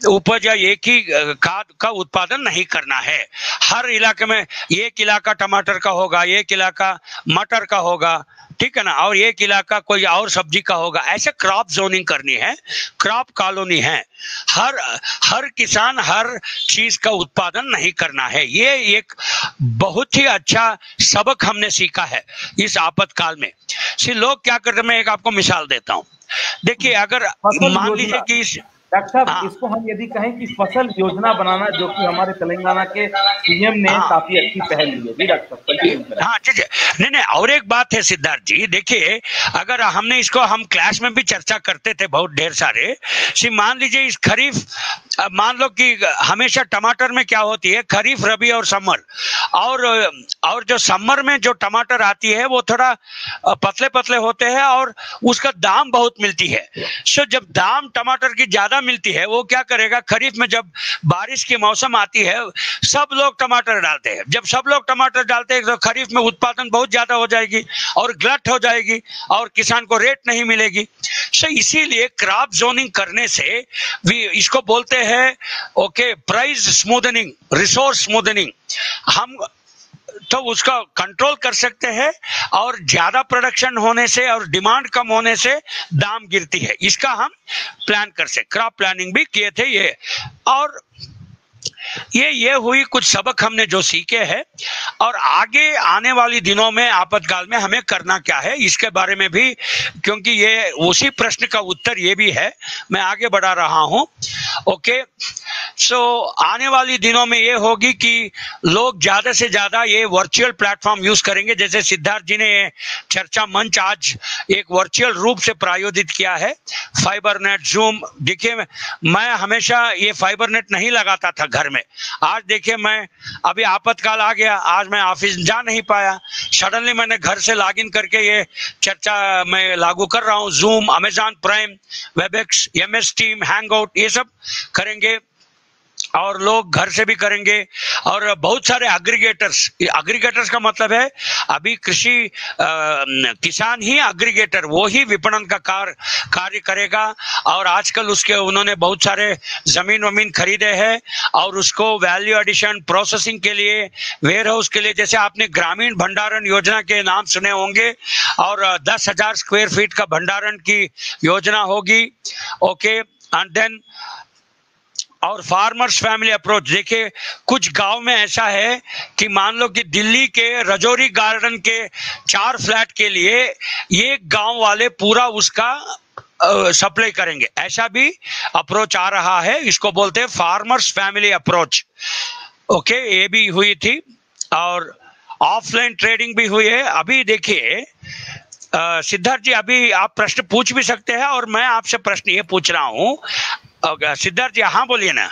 उपज या एक ही खाद का उत्पादन नहीं करना है, हर इलाके में एक इलाका टमाटर का होगा, एक इलाका मटर का होगा, ठीक है ना, और एक इलाका कोई और सब्जी का होगा, ऐसे क्रॉप जोनिंग करनी है, क्रॉप कॉलोनी है। हर किसान हर चीज का उत्पादन नहीं करना है। ये एक बहुत ही अच्छा सबक हमने सीखा है इस आपातकाल में। लोग क्या करते हैं, मैं एक आपको मिसाल देता हूं। देखिए, अगर मान लीजिए कि डॉक्टर साहब, इसको हम यदि कहें कि फसल योजना बनाना, जो कि हमारे तेलंगाना के CM ने काफी अच्छी पहल ली है। जी डॉक्टर साहब। हाँ, ठीक है। नहीं, और एक बात है सिद्धार्थ जी, देखिए, अगर हमने इसको हम क्लास में भी चर्चा करते थे बहुत ढेर सारे। मान लीजिए इस खरीफ, मान लो कि हमेशा टमाटर में क्या होती है, खरीफ, रबी और समर। और जो समर में जो टमाटर आती है वो थोड़ा पतले पतले होते हैं और उसका दाम बहुत मिलती है। सो जब दाम टमाटर की ज्यादा मिलती है, वो क्या करेगा, खरीफ में जब बारिश की मौसम आती है, सब लोग टमाटर डालते हैं। जब सब लोग टमाटर डालते हैं तो खरीफ में उत्पादन बहुत ज्यादा हो जाएगी और गलत हो जाएगी और किसान को रेट नहीं मिलेगी। सो इसीलिए क्रॉप जोनिंग करने से भी इसको बोलते हैं प्राइस स्मूथनिंग, रिसोर्स स्मूथनिंग। हम तो उसका कंट्रोल कर सकते हैं और ज्यादा प्रोडक्शन होने से और डिमांड कम होने से दाम गिरती है। इसका हम प्लान कर सकते, क्रॉप प्लानिंग भी किए थे ये। और ये हुई कुछ सबक हमने जो सीखे हैं। और आगे आने वाली दिनों में आपातकाल में हमें करना क्या है, इसके बारे में भी, क्योंकि ये उसी प्रश्न का उत्तर ये भी है, मैं आगे बढ़ा रहा हूं। ओके। सो आने वाली दिनों में ये होगी कि लोग ज्यादा से ज्यादा ये वर्चुअल प्लेटफॉर्म यूज करेंगे। जैसे सिद्धार्थ जी ने चर्चा मंच आज एक वर्चुअल रूप से प्रायोजित किया है, फाइबरनेट, जूम। देखिए, मैं हमेशा ये फाइबरनेट नहीं लगाता था घर में। आज देखिए, मैं अभी आपातकाल आ गया, आज मैं ऑफिस जा नहीं पाया, सडनली मैंने घर से लॉगिन करके ये चर्चा मैं लागू कर रहा हूँ। Zoom, Amazon prime, Webex, MS team, hangout, ये सब करेंगे। और लोग घर से भी करेंगे। और बहुत सारे एग्रीगेटर्स का मतलब है अभी कृषि किसान ही एग्रीगेटर, वो ही विपणन का कार्य करेगा। और आजकल उसके उन्होंने बहुत सारे जमीन खरीदे हैं और उसको वैल्यू एडिशन प्रोसेसिंग के लिए, वेयर हाउस के लिए, जैसे आपने ग्रामीण भंडारण योजना के नाम सुने होंगे, और 10,000 स्क्वायर फीट का भंडारण की योजना होगी। ओके, एंड देन और फार्मर्स फैमिली अप्रोच। देखिए कुछ गांव में ऐसा है कि मान लो कि दिल्ली के रजौरी गार्डन के 4 फ्लैट के लिए ये गांव वाले पूरा उसका सप्लाई करेंगे, ऐसा भी अप्रोच आ रहा है। इसको बोलते हैं फार्मर्स फैमिली अप्रोच। ओके, ये भी हुई थी और ऑफलाइन ट्रेडिंग भी हुई है। अभी देखिए सिद्धार्थ जी, अभी आप प्रश्न पूछ भी सकते हैं और मैं आपसे प्रश्न ये पूछ रहा हूँ। सिद्धार्थ जी, हाँ बोलिए ना।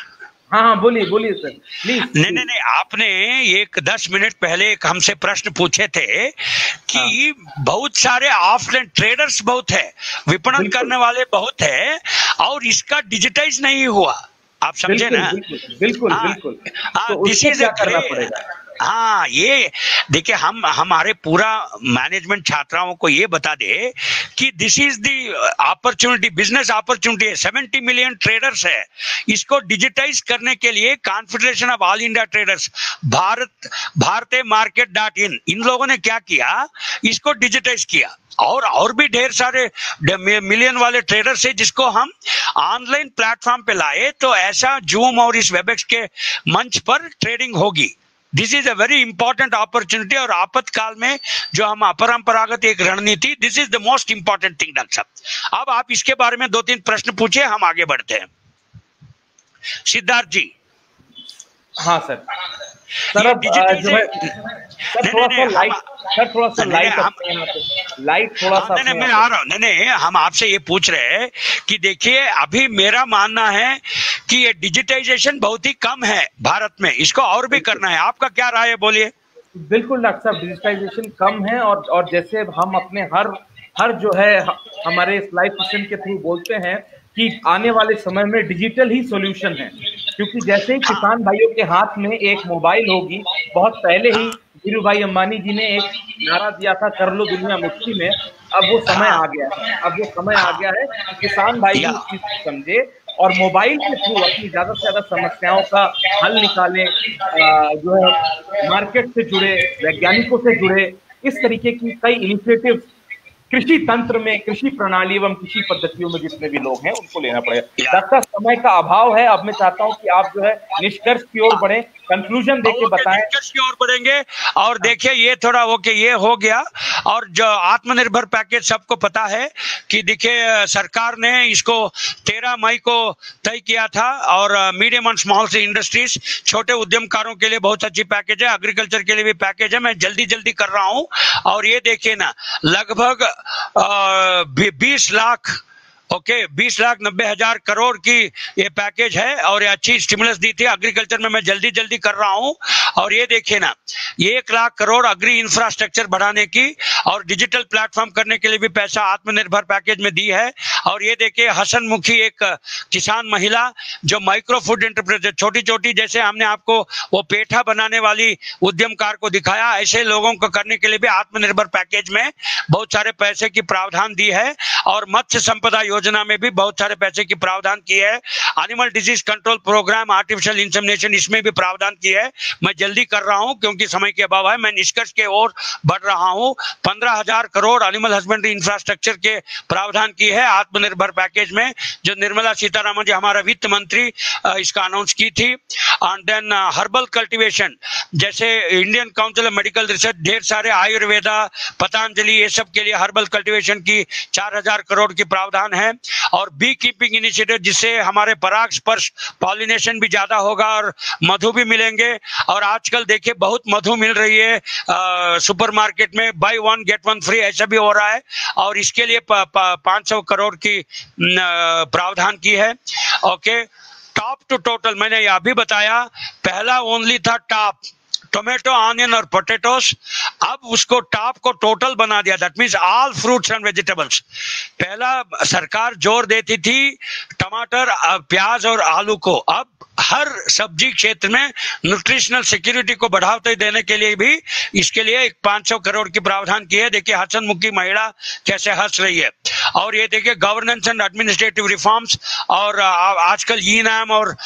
हाँ बोलिए बोलिए सर प्लीज। नहीं, आपने एक 10 मिनट पहले एक हमसे प्रश्न पूछे थे कि बहुत सारे ऑफलाइन ट्रेडर्स बहुत है, विपणन करने वाले बहुत है और इसका डिजिटाइज नहीं हुआ। आप समझे ना? बिल्कुल बिल्कुल। तो उसको क्या करना पड़ेगा? हाँ, ये देखिए हम हमारे पूरा मैनेजमेंट छात्राओं को ये बता दे कि this is the opportunity, business opportunity है। 70 मिलियन ट्रेडर्स है, इसको डिजिटाइज करने के लिए confederation of all India traders, भारतीय मार्केट.in, इन लोगों ने क्या किया, इसको डिजिटाइज किया। और भी ढेर सारे मिलियन वाले ट्रेडर्स है जिसको हम ऑनलाइन प्लेटफॉर्म पे लाए, तो ऐसा जूम और इस वेबएक्स के मंच पर ट्रेडिंग होगी। This is a very important opportunity. और आपातकाल में जो हम अपरंपरागत एक रणनीति, this is the most important thing doctor साहब। अब आप इसके बारे में 2-3 प्रश्न पूछे, हम आगे बढ़ते हैं। सिद्धार्थ जी। हाँ सर। सर अब जो है थोड़ा सा लाइट थोड़ा सा मैं आ रहा हूँ। नहीं, हम आपसे ये पूछ रहे हैं कि देखिए अभी मेरा मानना है कि ये डिजिटाइजेशन बहुत ही कम है भारत में, इसको और भी करना है। आपका क्या राय है, बोलिए। बिल्कुल डॉक्टर साहब, डिजिटाइजेशन कम है और जैसे हम अपने हर जो है हमारे इस लाइव सेशन के थ्रू बोलते हैं कि आने वाले समय में डिजिटल ही सॉल्यूशन है, क्योंकि जैसे ही किसान भाइयों के हाथ में एक मोबाइल होगी, बहुत पहले ही धीरू भाई अंबानी जी ने एक नारा दिया था, कर लो दुनिया मुट्ठी में। अब वो समय आ गया है, कि किसान भाई भी इस चीज को समझे और मोबाइल के थ्रू अपनी ज्यादा से ज्यादा समस्याओं का हल निकालें, जो है मार्केट से जुड़े, वैज्ञानिकों से जुड़े, इस तरीके की कई इनिशिएटिव कृषि तंत्र में, कृषि प्रणाली एवं कृषि पद्धतियों में जितने भी लोग हैं उनको लेना पड़ेगा। डॉक्टर, समय का अभाव है, अब मैं चाहता हूं कि आप जो है निष्कर्ष की ओर बढ़े, कंक्लूजन देके बताएं। निष्कर्ष की ओर बढ़ेंगे। और देखिए ये थोड़ा ये हो गया। और जो आत्मनिर्भर पैकेज सबको पता है कि देखिए सरकार ने इसको 13 मई को तय किया था, और मीडियम एंड स्मॉल इंडस्ट्रीज, छोटे उद्यमकारों के लिए बहुत अच्छी पैकेज है, एग्रीकल्चर के लिए भी पैकेज है। मैं जल्दी कर रहा हूं। और ये देखिए ना, लगभग 20 लाख 20,90,000 करोड़ की ये पैकेज है और ये अच्छी स्टिमुलस दी थी एग्रीकल्चर में। मैं जल्दी कर रहा हूं। और ये देखिए ना, 1 लाख करोड़ अग्री इंफ्रास्ट्रक्चर बढ़ाने की और डिजिटल प्लेटफॉर्म करने के लिए भी पैसा आत्मनिर्भर पैकेज में दी है। और ये देखिए हसनमुखी एक किसान महिला जो माइक्रो फूड एंटरप्राइज, छोटी जैसे हमने आपको वो पेठा बनाने वाली उद्यमकार को दिखाया, ऐसे लोगों को करने के लिए भी आत्मनिर्भर पैकेज में बहुत सारे पैसे की प्रावधान दी है। और मत्स्य संपदा योजना में भी बहुत सारे पैसे की प्रावधान की है। Animal disease control programme, artificial insemination, इसमें भी प्रावधान की है। मैं जल्दी कर रहा हूं क्योंकि समय के अभाव है। मैं निष्कर्ष के ओर बढ़ रहा हूं। 15,000 करोड़ एनिमल हस्बेंड्री इंफ्रास्ट्रक्चर के प्रावधान की है आत्मनिर्भर पैकेज में, जो निर्मला सीतारामन जी हमारा वित्त मंत्री इसका अनाउंस की थी। एंड देन हर्बल कल्टीवेशन, जैसे Indian council of medical research, ढेर सारे आयुर्वेदा, पतंजलि, ये सब के लिए हर्बल कल्टीवेशन की 4,000 करोड़ की प्रावधान है। और बी कीपिंग इनिशिएटिव, जिससे हमारे पराग स्पर्श पॉलिनेशन भी ज्यादा होगा और मधु भी मिलेंगे। और आजकल देखिए बहुत मधु मिल रही है सुपरमार्केट में, बाय 1 गेट 1 फ्री, ऐसा भी हो रहा है। और इसके लिए 500 करोड़ की प्रावधान की है। ओके, टॉप टू टोटल, मैंने यह भी बताया, पहला ओनली था टोमेटो, ऑनियन और पोटैटोस, अब उसको टॉप को टोटल बना दिया, that means all fruits and vegetables. पहला सरकार जोर देती थी टमाटर, प्याज और आलू को, अब हर सब्जी क्षेत्र में न्यूट्रिशनल सिक्योरिटी को बढ़ावा देने के लिए भी इसके लिए 500 करोड़ की प्रावधान की है। देखिए हसनमुखी महिला कैसे हंस रही है। और ये देखिए गवर्नेंस एंड एडमिनिस्ट्रेटिव रिफॉर्म्स, और आजकल ई-नाम और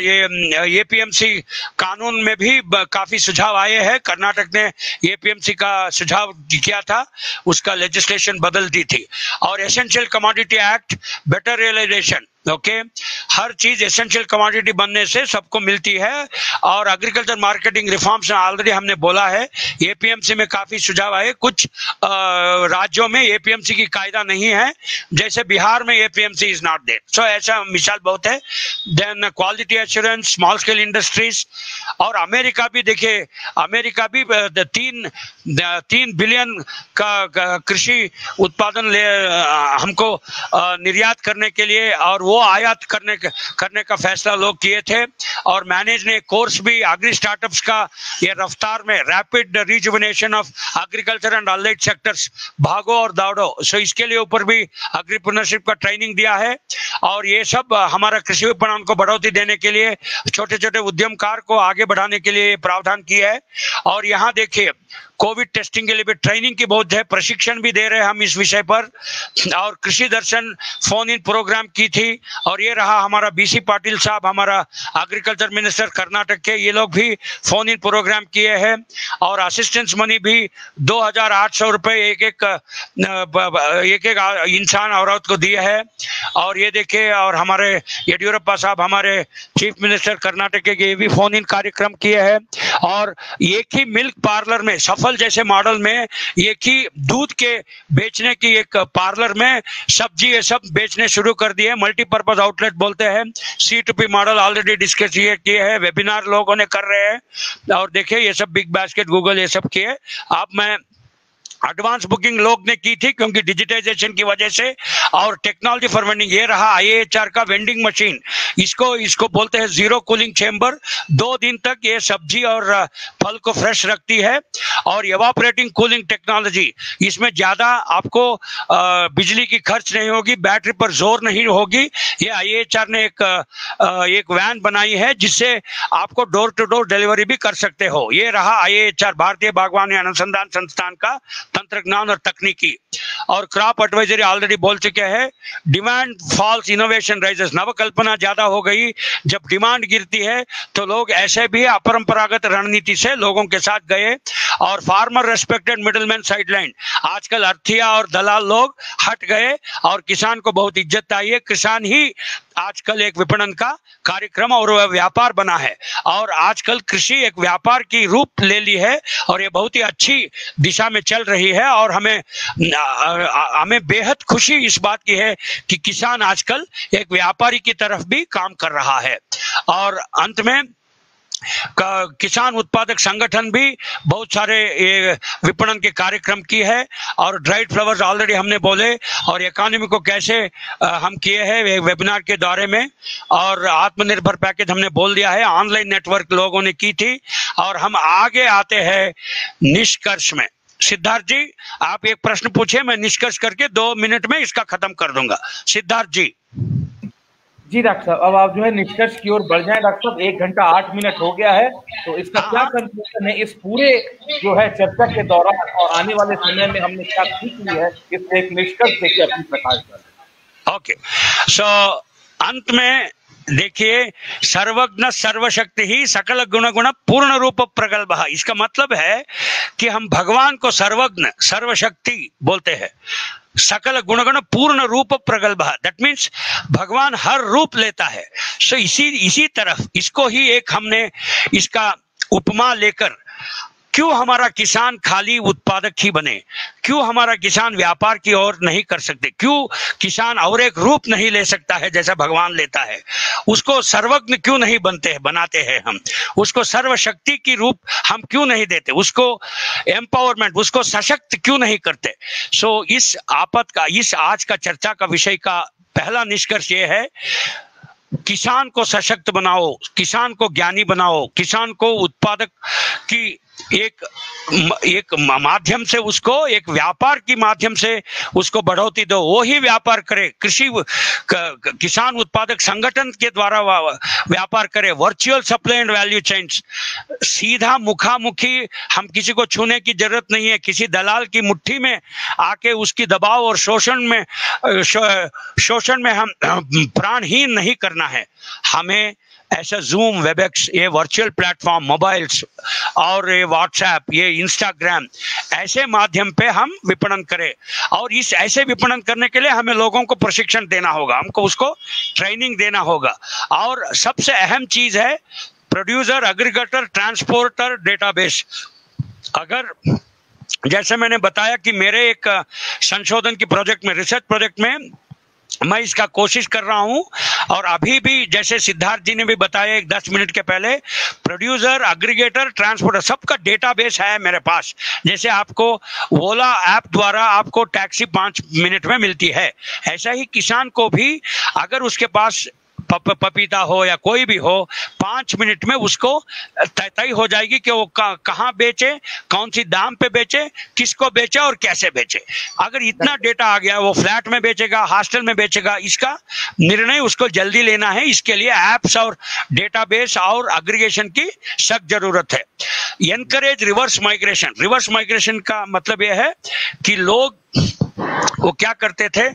ये एपीएमसी कानून में भी काफी सुझाव आए हैं। कर्नाटक ने एपीएमसी का सुझाव किया था, उसका लेजिस्लेशन बदल दी थी। और essential commodity act, better realization, okay, हर चीज एसेंशियल कमोडिटी बनने से सबको मिलती है। और एग्रीकल्चर मार्केटिंग रिफॉर्म्स ऑलरेडी हमने बोला है, एपीएमसी में काफी सुझाव आए। कुछ राज्यों में एपीएमसी की कायदा नहीं है, जैसे बिहार में APMC is not there, so ऐसा मिसाल बहुत है। Then quality assurance, small scale industries, और अमेरिका भी देखिए, अमेरिका भी 3 बिलियन का कृषि उत्पादन हमको निर्यात करने के लिए और वो आयात करने का फैसला लोग किए थे। और मैनेज ने कोर्स भी एग्री स्टार्टअप्स का, ये रफ्तार में rapid rejuvenation of agriculture and allied sectors, भागो और दौड़ो, सो इसके लिए ऊपर भी एग्रीप्रेन्योरशिप का ट्रेनिंग दिया है। और ये सब हमारा कृषि विपणन को बढ़ोतरी देने के लिए, छोटे छोटे उद्यमकार को आगे बढ़ाने के लिए प्रावधान किया है। और यहाँ देखिए कोविड टेस्टिंग के लिए भी ट्रेनिंग की बहुत है, प्रशिक्षण भी दे रहे हैं हम इस विषय पर। और कृषि दर्शन फोन इन प्रोग्राम की थी, और ये रहा हमारा बीसी पाटिल साहब, हमारा एग्रीकल्चर मिनिस्टर कर्नाटक के, ये लोग भी फोन इन प्रोग्राम किए हैं। और असिस्टेंस मनी भी 2800 रुपए एक एक इंसान औरत को दिए है। और ये देखिए, और हमारे येडियुरप्पा साहब, हमारे चीफ मिनिस्टर कर्नाटक के, ये भी फोन इन कार्यक्रम किए हैं। और एक ही मिल्क पार्लर में, सफल जैसे मॉडल में, एक ही दूध के बेचने की एक पार्लर में सब्जी ये सब बेचने शुरू कर दिए, मल्टीपर्पज आउटलेट बोलते हैं। C2P मॉडल ऑलरेडी डिस्कस किए हैं, वेबिनार लोगों ने कर रहे हैं। और देखिए ये सब बिग बास्केट, गूगल, ये सब किए। अब मैं एडवांस बुकिंग लोग ने की थी क्योंकि डिजिटाइजेशन की वजह से, और टेक्नोलॉजी फॉर वेंडिंग, ये रहा IAHR का वेंडिंग मशीन, इसको बोलते हैं जीरो कूलिंग चेंबर। 2 दिन तक ये सब्जी और फल को फ्रेश रखती है। और एवापोरेटिंग कूलिंग टेक्नोलॉजी, इसमें ज्यादा आपको बिजली की खर्च नहीं होगी, बैटरी पर जोर नहीं होगी। ये IAHR ने एक वैन बनाई है जिससे आपको डोर टू डोर डिलीवरी भी कर सकते हो। ये रहा IAHR, भारतीय बागवानी अनुसंधान संस्थान का तंत्रज्ञान और तकनीकी। और क्रॉप एडवाइजरी ऑलरेडी बोल चुके हैं, डिमांड फॉल्स इनोवेशन राइजेस, नवकल्पना ज्यादा हो गई। जब डिमांड गिरती है तो लोग ऐसे भी अपरंपरागत रणनीति से लोगों के साथ गए। और फार्मर रेस्पेक्टेड, मिडलमैन साइडलाइन, आजकल अर्थिया और दलाल लोग हट गए और किसान को बहुत इज्जत आई है। किसान ही आजकल एक विपणन का कार्यक्रम और व्यापार बना है, और आजकल कृषि एक व्यापार की रूप ले ली है, और ये बहुत ही अच्छी दिशा में चल रही है। और हमें बेहद खुशी इस बात की है कि किसान आजकल एक व्यापारी की तरफ भी काम कर रहा है। और अंत में किसान उत्पादक संगठन भी बहुत सारे विपणन के कार्यक्रम की है। और ड्राइड फ्लावर्स ऑलरेडी हमने बोले, और इकोनॉमी को कैसे हम किए हैं वेबिनार के दौरे में। और आत्मनिर्भर पैकेज हमने बोल दिया है, ऑनलाइन नेटवर्क लोगों ने की थी। और हम आगे आते हैं निष्कर्ष में। सिद्धार्थ जी, आप एक प्रश्न पूछे, मैं निष्कर्ष करके 2 मिनट में इसका खत्म कर दूंगा। सिद्धार्थ जी। जी डॉक्टर साहब, अब आप जो है निष्कर्ष की ओर बढ़ जाएं। डॉक्टर साहब 1 घंटा 8 मिनट हो गया है, तो इसका क्या कंक्लूजन है इस पूरे जो है चर्चा के दौरान, और आने वाले समय में हमने क्या सीख ली है, इससे एक निष्कर्ष देके अपनी प्रकाश डालें। ओके, सो अंत में देखिए, सर्वज्ञ सर्वशक्ति ही सकल गुण गुण पूर्ण रूप प्रगल्भ, इसका मतलब है कि हम भगवान को सर्वज्ञ सर्वशक्ति बोलते हैं, सकल गुणगण पूर्ण रूप प्रगल्भ, दैट मीन्स भगवान हर रूप लेता है। सो इसी तरफ इसको ही एक हमने इसका उपमा लेकर, क्यों हमारा किसान खाली उत्पादक ही बने, क्यों हमारा किसान व्यापार की ओर नहीं कर सकते, क्यों किसान और एक रूप नहीं ले सकता है जैसा भगवान लेता है, उसको सर्वज्ञ क्यों नहीं बनाते हैं हम, उसको सर्वशक्ति की रूप हम क्यों नहीं देते, उसको एम्पावरमेंट, उसको सशक्त क्यों नहीं करते। सो इस आज का चर्चा का विषय का पहला निष्कर्ष ये है, किसान को सशक्त बनाओ, किसान को ज्ञानी बनाओ, किसान को उत्पादक की एक माध्यम से, उसको एक व्यापार की माध्यम से उसको बढ़ोतरी दो, वो ही व्यापार करे। किसान उत्पादक संगठन के द्वारा व्यापार करे। Virtual supply and value chains, सीधा मुखामुखी, हम किसी को छूने की जरूरत नहीं है। किसी दलाल की मुट्ठी में आके उसकी दबाव और शोषण में हम प्राणहीन नहीं करना है। हमें ऐसा जूम, वेबएक्स, ये वर्चुअल प्लेटफॉर्म, मोबाइल्स और ये व्हाट्सएप, ये इंस्टाग्राम, ऐसे माध्यम पे हम विपणन करें। और इस ऐसे विपणन करने के लिए हमें लोगों को प्रशिक्षण देना होगा, हमको उसको ट्रेनिंग देना होगा। और सबसे अहम चीज है प्रोड्यूसर, एग्रीगेटर, ट्रांसपोर्टर, डेटाबेस। अगर जैसे मैंने बताया कि मेरे एक संशोधन की प्रोजेक्ट में, रिसर्च प्रोजेक्ट में मैं इसका कोशिश कर रहा हूं, और अभी भी जैसे सिद्धार्थ जी ने भी बताया 10 मिनट के पहले, प्रोड्यूसर, एग्रीगेटर, ट्रांसपोर्टर, सबका डेटाबेस है मेरे पास। जैसे आपको ओला ऐप द्वारा आपको टैक्सी 5 मिनट में मिलती है, ऐसा ही किसान को भी अगर उसके पास पपीता हो या कोई भी हो, 5 मिनट में उसको तय हो जाएगी कि वो कहाँ बेचे, कौन सी दाम पे बेचे, किसको बेचे और कैसे बेचे। अगर इतना डेटा आ गया, वो फ्लैट में बेचेगा, हॉस्टल में बेचेगा, इसका निर्णय उसको जल्दी लेना है। इसके लिए एप्स और डेटाबेस और एग्रीगेशन की सख्त जरूरत है। Encourage reverse migration. Reverse migration का मतलब यह है कि लोग वो क्या करते थे,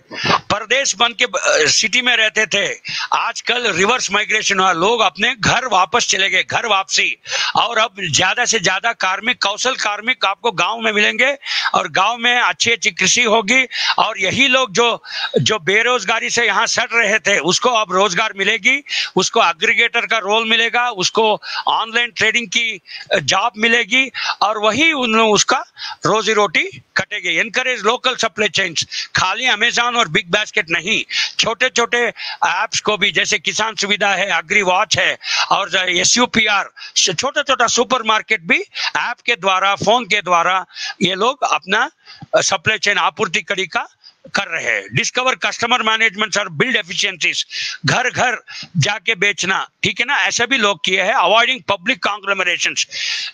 परदेश बन के सिटी में रहते थे, आजकल रिवर्स माइग्रेशन हुआ, लोग अपने घर वापस चले गए, घर वापसी। और अब ज्यादा से ज्यादा कार्मिक, कौशल कार्मिक आपको गांव में मिलेंगे, और गांव में अच्छी अच्छी कृषि होगी, और यही लोग जो बेरोजगारी से यहाँ सड़ रहे थे, उसको अब रोजगार मिलेगी, उसको एग्रीगेटर का रोल मिलेगा, उसको ऑनलाइन ट्रेडिंग की जॉब मिलेगी, और वही उसका रोजी रोटी कटेगी। एनकरेज लोकल सप्लाई चेन्स, खाली अमेज़न और बिग बास्केट नहीं, छोटे छोटे ऐप्स को भी, जैसे किसान सुविधा है, एग्री वॉच है, और SUPR, छोटा छोटा सुपर मार्केट भी ऐप के द्वारा, फोन के द्वारा ये लोग अपना सप्लाई चेन, आपूर्ति कड़ी का कर रहे हैं। डिस्कवर कस्टमर मैनेजमेंट और बिल्ड एफिशिएंसीज, घर घर जाके बेचना, ठीक है ना, ऐसा भी लोग किए हैं। अवॉइडिंग पब्लिक कॉन्ग्लोमरेशंस,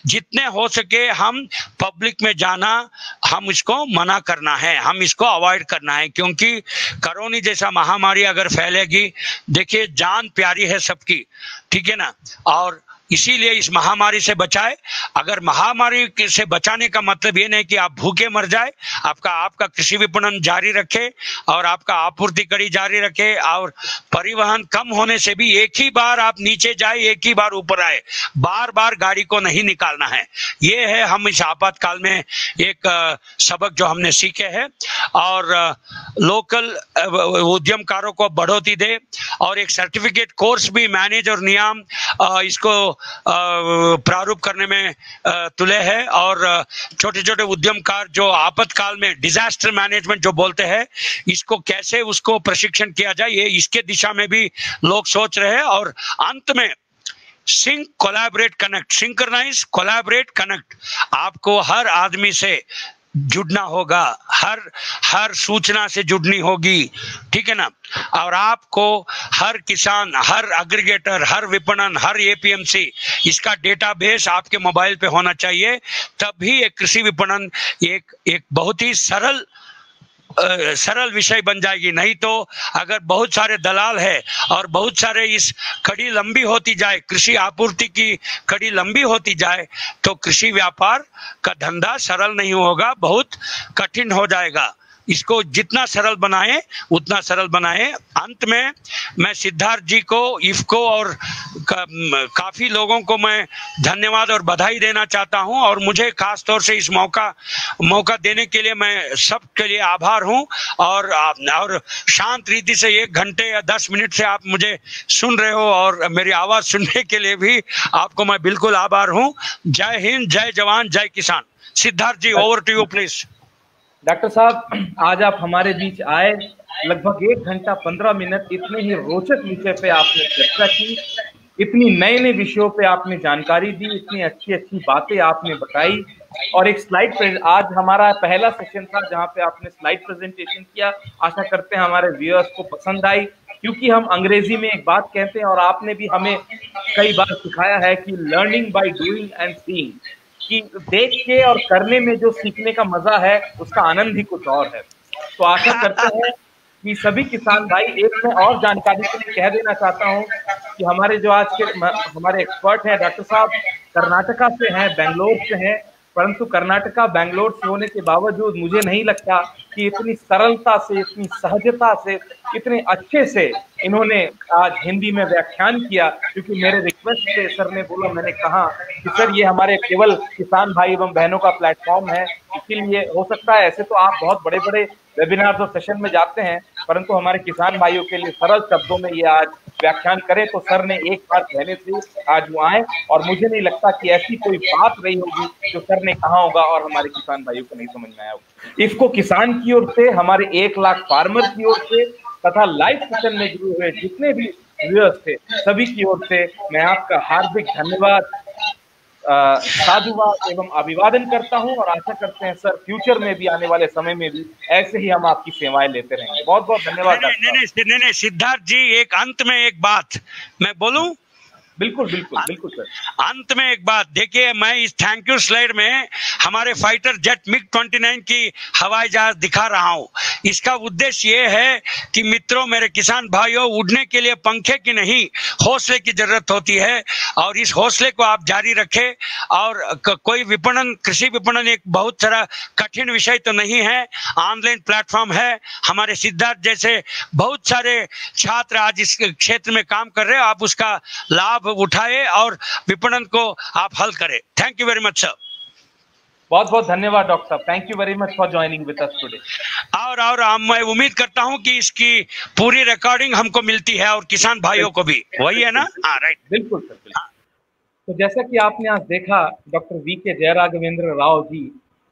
जितने हो सके हम पब्लिक में जाना, हम इसको मना करना है, हम इसको अवॉइड करना है, क्योंकि कोरोना जैसा महामारी अगर फैलेगी, देखिए जान प्यारी है सबकी, ठीक है ना, और इसीलिए इस महामारी से बचाए। अगर महामारी से बचाने का मतलब ये नहीं कि आप भूखे मर जाए, आपका कृषि विपणन जारी रखे और आपका आपूर्ति कड़ी जारी रखे, और परिवहन कम होने से भी एक ही बार आप नीचे जाए, एक ही बार ऊपर आए, बार बार गाड़ी को नहीं निकालना है। ये है हम इस आपातकाल में एक सबक जो हमने सीखे हैं। और लोकल उद्यमकारों को बढ़ोतरी दे, और एक सर्टिफिकेट कोर्स भी मैनेज और नियम इसको प्रारूप करने में तुले है। और छोटे छोटे उद्यमकार जो आपातकाल में डिजास्टर मैनेजमेंट जो बोलते हैं, इसको कैसे उसको प्रशिक्षण किया जाए, ये इसके दिशा में भी लोग सोच रहे हैं। और अंत में sync, collaborate, connect, synchronise, collaborate, connect, आपको हर आदमी से जुड़ना होगा, हर सूचना से जुड़नी होगी, ठीक है ना, और आपको हर किसान, हर एग्रीगेटर, हर विपणन, हर APMC, इसका डेटाबेस आपके मोबाइल पे होना चाहिए। तभी एक कृषि विपणन एक बहुत ही सरल विषय बन जाएगी। नहीं तो अगर बहुत सारे दलाल है और बहुत सारे इस कड़ी लंबी होती जाए, कृषि आपूर्ति की कड़ी लंबी होती जाए, तो कृषि व्यापार का धंधा सरल नहीं होगा, बहुत कठिन हो जाएगा। इसको जितना सरल बनाए उतना सरल बनाए। अंत में मैं सिद्धार्थ जी को, इफ्को और काफी लोगों को मैं धन्यवाद और बधाई देना चाहता हूं, और मुझे खास तौर से इस मौका देने के लिए मैं सबके लिए आभार हूं। और शांत रीति से 1 घंटे या 10 मिनट से आप मुझे सुन रहे हो, और मेरी आवाज सुनने के लिए भी आपको मैं बिल्कुल आभार हूं। जय हिंद, जय जवान, जय किसान। Siddharth ji, over to you please. Doctor साहब, आज आप हमारे बीच आए, लगभग 1 घंटा 15 मिनट इतने ही रोचक विषय पे आपने चर्चा की, इतनी नए नए विषयों पे आपने जानकारी दी, इतनी अच्छी अच्छी बातें आपने बताई, और एक स्लाइड, आज हमारा पहला सेशन था जहां पे आपने स्लाइड प्रेजेंटेशन किया। आशा करते हैं हमारे व्यूअर्स को पसंद आई। क्योंकि हम अंग्रेजी में एक बात कहते हैं और आपने भी हमें कई बार सिखाया है कि learning by doing and seeing, कि देख के और करने में जो सीखने का मजा है उसका आनंद ही कुछ और है। तो आशा करते हैं कि सभी किसान भाई, एक मैं और जानकारी के लिए कह देना चाहता हूं कि हमारे जो आज के हमारे एक्सपर्ट हैं डॉक्टर साहब कर्नाटका से हैं, बेंगलोर से हैं, परंतु कर्नाटका बेंगलोर से होने के बावजूद मुझे नहीं लगता कि इतनी सरलता से, इतनी सहजता से, इतने अच्छे से इन्होंने आज हिंदी में व्याख्यान किया। क्योंकि मेरे रिक्वेस्ट से सर ने बोला, मैंने कहा कि सर ये हमारे केवल किसान भाई एवं बहनों का प्लेटफॉर्म है, इसीलिए हो सकता है ऐसे तो आप बहुत बड़े बड़े वेबिनार और सेशन में जाते हैं, परंतु हमारे किसान भाइयों के लिए सरल शब्दों में ये आज व्याख्यान करें, तो सर ने एक बार कहने से आज वो आए, और मुझे नहीं लगता कि ऐसी कोई बात रही होगी जो सर ने कहा होगा और हमारे किसान भाइयों को नहीं समझ में आया होगा। इसको किसान की ओर से, हमारे 1 लाख फार्मर की ओर से तथा लाइव सेशन में जुड़े हुए जितने भी व्यूअर्स थे, सभी की ओर से मैं आपका हार्दिक धन्यवाद, साधुवाद एवं अभिवादन करता हूं, और आशा करते हैं सर फ्यूचर में भी, आने वाले समय में भी ऐसे ही हम आपकी सेवाएं लेते रहेंगे। बहुत बहुत धन्यवाद। नहीं, सिद्धार्थ जी, एक अंत में एक बात मैं बोलूं। बिल्कुल बिल्कुल बिल्कुल सर। अंत में एक बात देखिए, मैं इस थैंक यू स्लाइड में हमारे फाइटर जेट MiG-29 की हवाई जहाज दिखा रहा हूं। इसका उद्देश्य ये है कि मित्रों, मेरे किसान भाइयों, उड़ने के लिए पंखे की नहीं, हौसले की जरूरत होती है, और इस हौसले को आप जारी रखें। और कोई विपणन, कृषि विपणन एक बहुत सारा कठिन विषय तो नहीं है, ऑनलाइन प्लेटफॉर्म है। हमारे सिद्धार्थ जैसे बहुत सारे छात्र आज इस क्षेत्र में काम कर रहे हैं, आप उसका लाभ उठाए और विपणन को आप हल करें। Thank you very much sir. बहुत बहुत धन्यवाद डॉक्टर साहब, thank you very much for joining with us today. और मैं उम्मीद करता हूं कि इसकी पूरी रिकॉर्डिंग हमको मिलती है और किसान भाइयों को भी, वही है ना? हाँ, राइट, बिल्कुल सर, बिल्कुल। तो जैसा कि आपने आज देखा, डॉक्टर वी.के. जयराघवेंद्र राव जी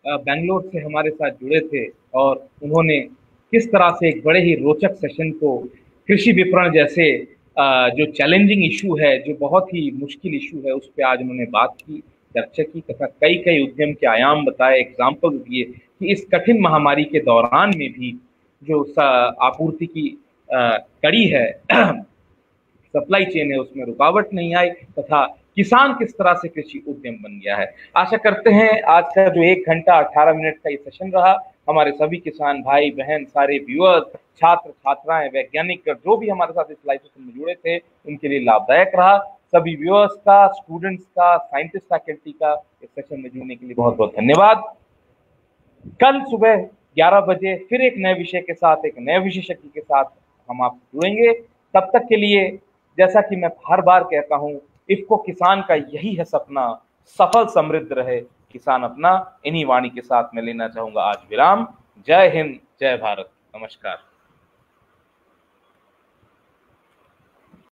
बेंगलोर से हमारे साथ जुड़े थे, और उन्होंने किस तरह से एक बड़े ही रोचक सेशन को, कृषि विपणन जैसे जो चैलेंजिंग इशू है, जो बहुत ही मुश्किल इशू है, उस पर आज उन्होंने बात की, चर्चा की, तथा कई कई उद्यम के आयाम बताए, एग्जाम्पल दिए कि इस कठिन महामारी के दौरान में भी जो आपूर्ति की कड़ी है, सप्लाई चेन है, उसमें रुकावट नहीं आई, तथा किसान किस तरह से कृषि उद्यम बन गया है। आशा करते हैं आज का जो 1 घंटा 18 मिनट का ये सेशन रहा, हमारे सभी किसान भाई बहन, सारे व्यूअर्स, छात्र छात्राएं, वैज्ञानिक जो भी हमारे साथ इस लाइव सेशन में जुड़े थे, उनके लिए लाभदायक रहा। सभी व्यूअर्स का, स्टूडेंट्स का, साइंटिस्ट फैकल्टी का इस सेशन में जुड़ने के लिए बहुत बहुत धन्यवाद। कल सुबह 11 बजे फिर एक नए विषय के साथ, एक नए विशेषज्ञ के साथ हम आपसे जुड़ेंगे। तब तक के लिए, जैसा कि मैं हर बार कहता हूं, इफ्को किसान का यही है सपना, सफल समृद्ध रहे किसान अपना। इन्हीं वाणी के साथ मैं लेना चाहूंगा आज विराम। जय हिंद, जय भारत, नमस्कार।